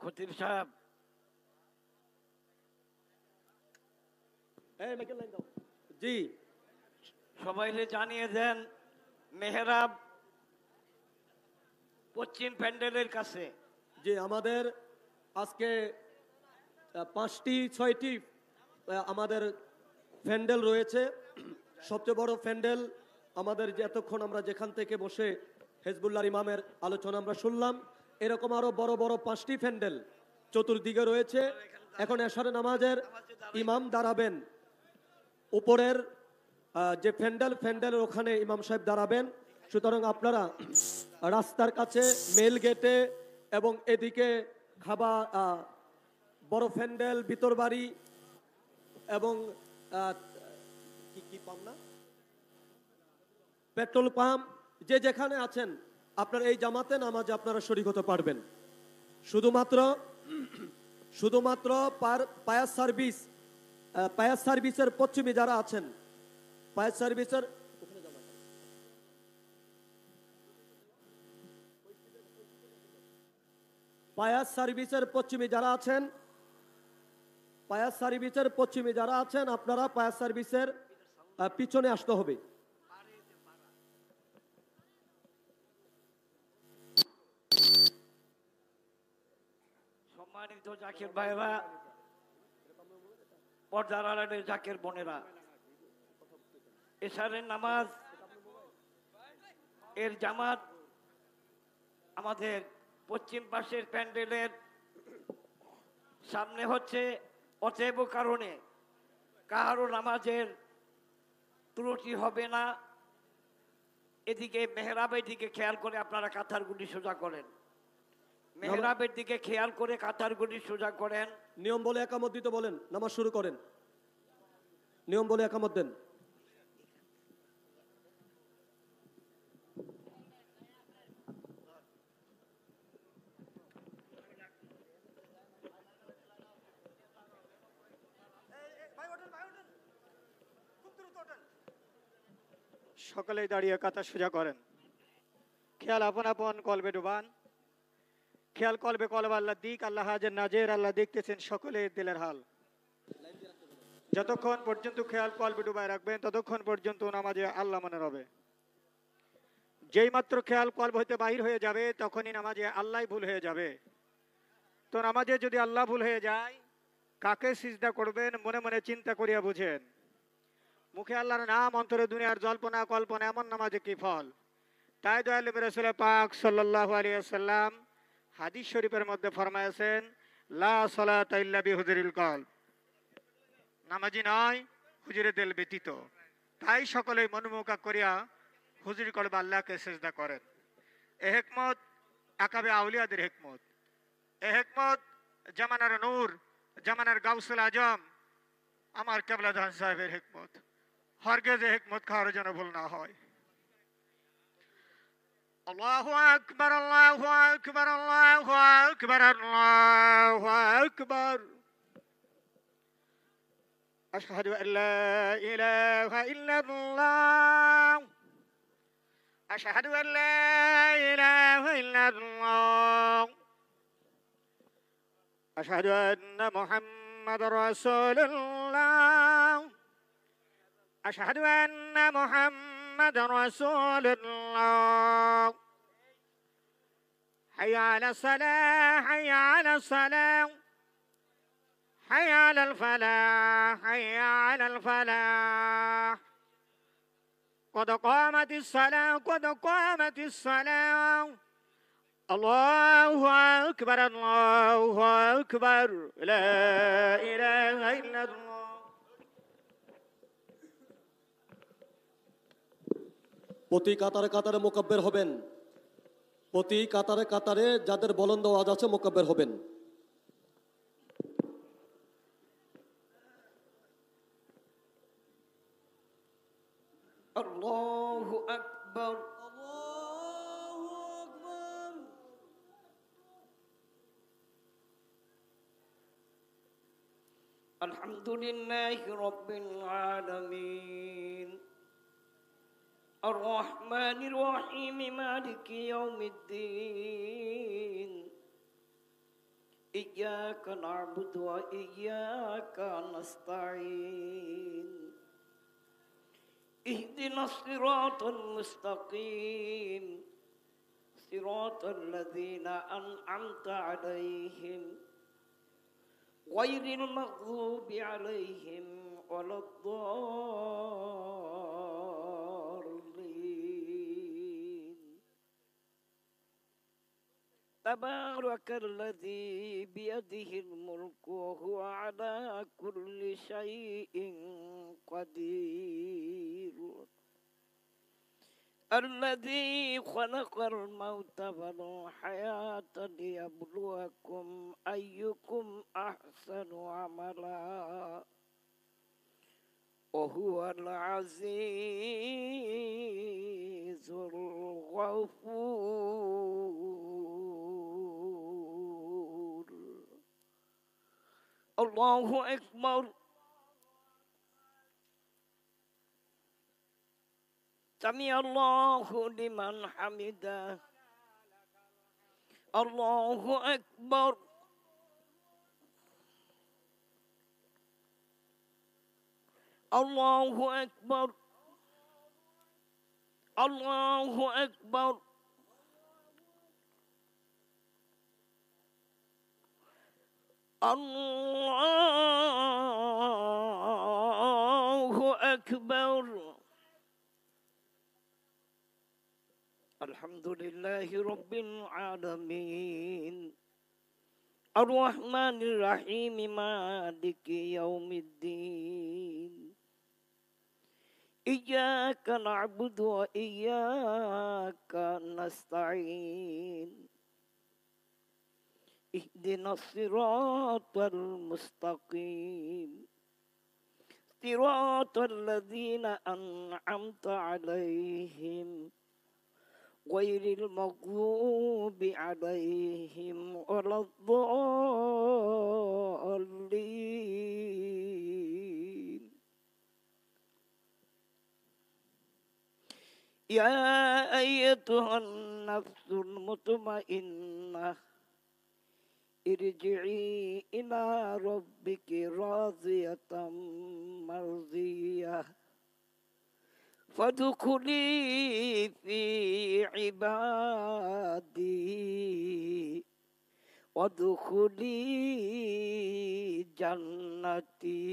খতিব সাহেব, জি, সবাইকে জানিয়ে দেন মেহরাব পশ্চিম প্যান্ডেলের কাছে। জি, আমাদের আজকে 5টি 6টি আমাদের প্যান্ডেল রয়েছে। সবচেয়ে বড় প্যান্ডেল আমাদের যে এতক্ষণ আমরা যেখান থেকে বসে হেজবুল্লাহর ইমামের আলোচনা আমরা শুনলাম, এরকম আরো বড় বড় 5টি প্যান্ডেল চতুর্দিকে রয়েছে। এখন এশার নামাজের ইমাম দাঁড়াবেন উপরের যে প্যান্ডেলের ওখানে ইমাম সাহেব দাঁড়াবেন। সুতরাং আপনারা রাস্তার কাছে মেল গেটে এবং এদিকে খাবার বড় প্যান্ডেল ভিতর বাড়ি এবং কি পাম না পেট্রোল পাম্প যে যেখানে আছেন আপনারা এই জামাতে নামাজে আপনারা শরীক হতে পারবেন। শুধুমাত্র পায়াস সার্ভিসের পশ্চিমে যারা আছেন, পায়াস সার্ভিসের পশ্চিমে যারা আছেন আপনারা পায়াস সার্ভিসের পিছনে আসতে হবে। সম্মানিত জাকির ভাইরা, পর্দার আড়ালে জাকির বোনেরা, এশারের নামাজ এর জামাত আমাদের পশ্চিম পাশের প্যান্ডেলের সামনে হচ্ছে। অতএব কারণে কাহারও নামাজের ত্রুটি হবে না। এদিকে মেহরাবের দিকে খেয়াল করে আপনারা কাতারগুলি সোজা করেন। মেহরাবের দিকে খেয়াল করে কাতারগুলি সোজা করেন। নিয়ম বলে একামত দিতে বলেন, নামাজ শুরু করেন। নিয়ম বলে একামত দেন। সকলেই দাঁড়িয়ে কাতার সোজা করেন। খেয়াল আপন আপন কলবে ডুবান। খেয়াল কলবে কলব আল্লাহ দিক, আল্লাহ হাজের নাজের, আল্লাহ দেখতেছেন সকলের দিলের হাল। যতক্ষণ পর্যন্ত খেয়াল কলবে ডুবায় রাখবেন ততক্ষণ পর্যন্ত নামাজে আল্লাহ মনে হবে। যেই মাত্র খেয়াল কলব হইতে বাহির হয়ে যাবে তখনই নামাজে আল্লাহ ভুল হয়ে যাবে। তো নামাজে যদি আল্লাহ ভুল হয়ে যায় কাকে সিজদা করবেন মনে মনে চিন্তা করিয়া বুঝেন। মুখে আল্লাহর নাম, অন্তরে দুনিয়ার জল্পনা কল্পনা, এমন নামাজে কি ফল। তাই দয়াল নবী রাসূল পাক সাল্লাল্লাহু আলাইহি ওয়াসাল্লাম হাদিস শরীফের মধ্যে ফরমায়েছেন, লা সালাতা ইল্লা বিহুজুরিল কলব, নামাজি নয় হুজুরে দিল ব্যতীত। তাই সকলেই মনোমুখা করিয়া হুজুরি কলব আল্লাহকে সিজদা করেন। এ হিকমত আকাবে আউলিয়াদের হিকমত। এ হিকমত জামানার নূর, জামানার গাউসুল আজম আমার কেবলা জাহান সাহেবের হিকমত। হরগেজ এ হিকমত কারো যেন ভুল না হয়। আল্লাহু আকবার, আল্লাহু আকবার, আল্লাহু আকবার, আল্লাহু আকবার। আশহাদু আল্লা ইলাহা ইল্লাল্লাহ, আশহাদু আল্লা ইলাহা ইল্লাল্লাহ, আশহাদু আন্না মুহাম্মাদার রাসূলুল্লাহ, আশহাদু আন্না মুহাম্মাদার রাসূলুল্লাহ। হাইয়া আলাস সালাহ, হাইয়া আলাস সালাহ, হাইয়া আলাল ফালাহ, হাইয়া আলাল ফালাহ। قد قامت الصلاة، قد قامت الصلاة، الله أكبر الله أكبر لا إله إلا الله প্রতি কাতারে কাতারে মোকাব্বের হবেন। প্রতি কাতারে কাতারে যাদের বুলন্দ আওয়াজ আছে মোকাব্বের হবেন। আল্লাহু আকবার। আলহামদুলিল্লাহি রাব্বিল আলামিন الرحمن الرحيم مالك يوم الدين إياك نعبد وإياك نستعين اهدنا الصراط المستقيم صراط الذين أنعمت عليهم غير المغضوب عليهم ولا الضالين تبارك الذي بيده الملك وهو على كل شيء قدير الذي خلق الموت والحياة ليبلوكم أيكم أحسن عملا وهو العزيز الغفور الله أكبر سمع الله لمن حمده الله أكبر الله أكبر الله أكبر الله أكبر الحمد لله رب العالمين الرحمن الرحيم مالك يوم الدين إياك نعبد وإياك نستعين اهدنا الصراط المستقيم صراط الذين أنعمت عليهم غير المغضوب عليهم ولا الضالين يا أيتها النفس المطمئنة ارجعي إلى ربك راضية مرضية فادخلي في عبادي وادخلي جنتي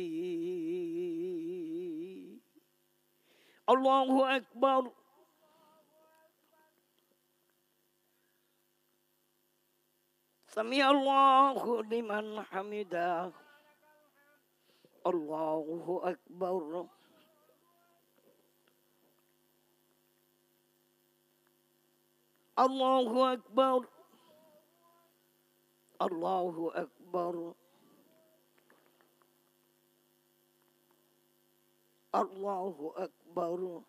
الله أكبر سمع الله لمن حمده الله أكبر الله أكبر الله أكبر الله أكبر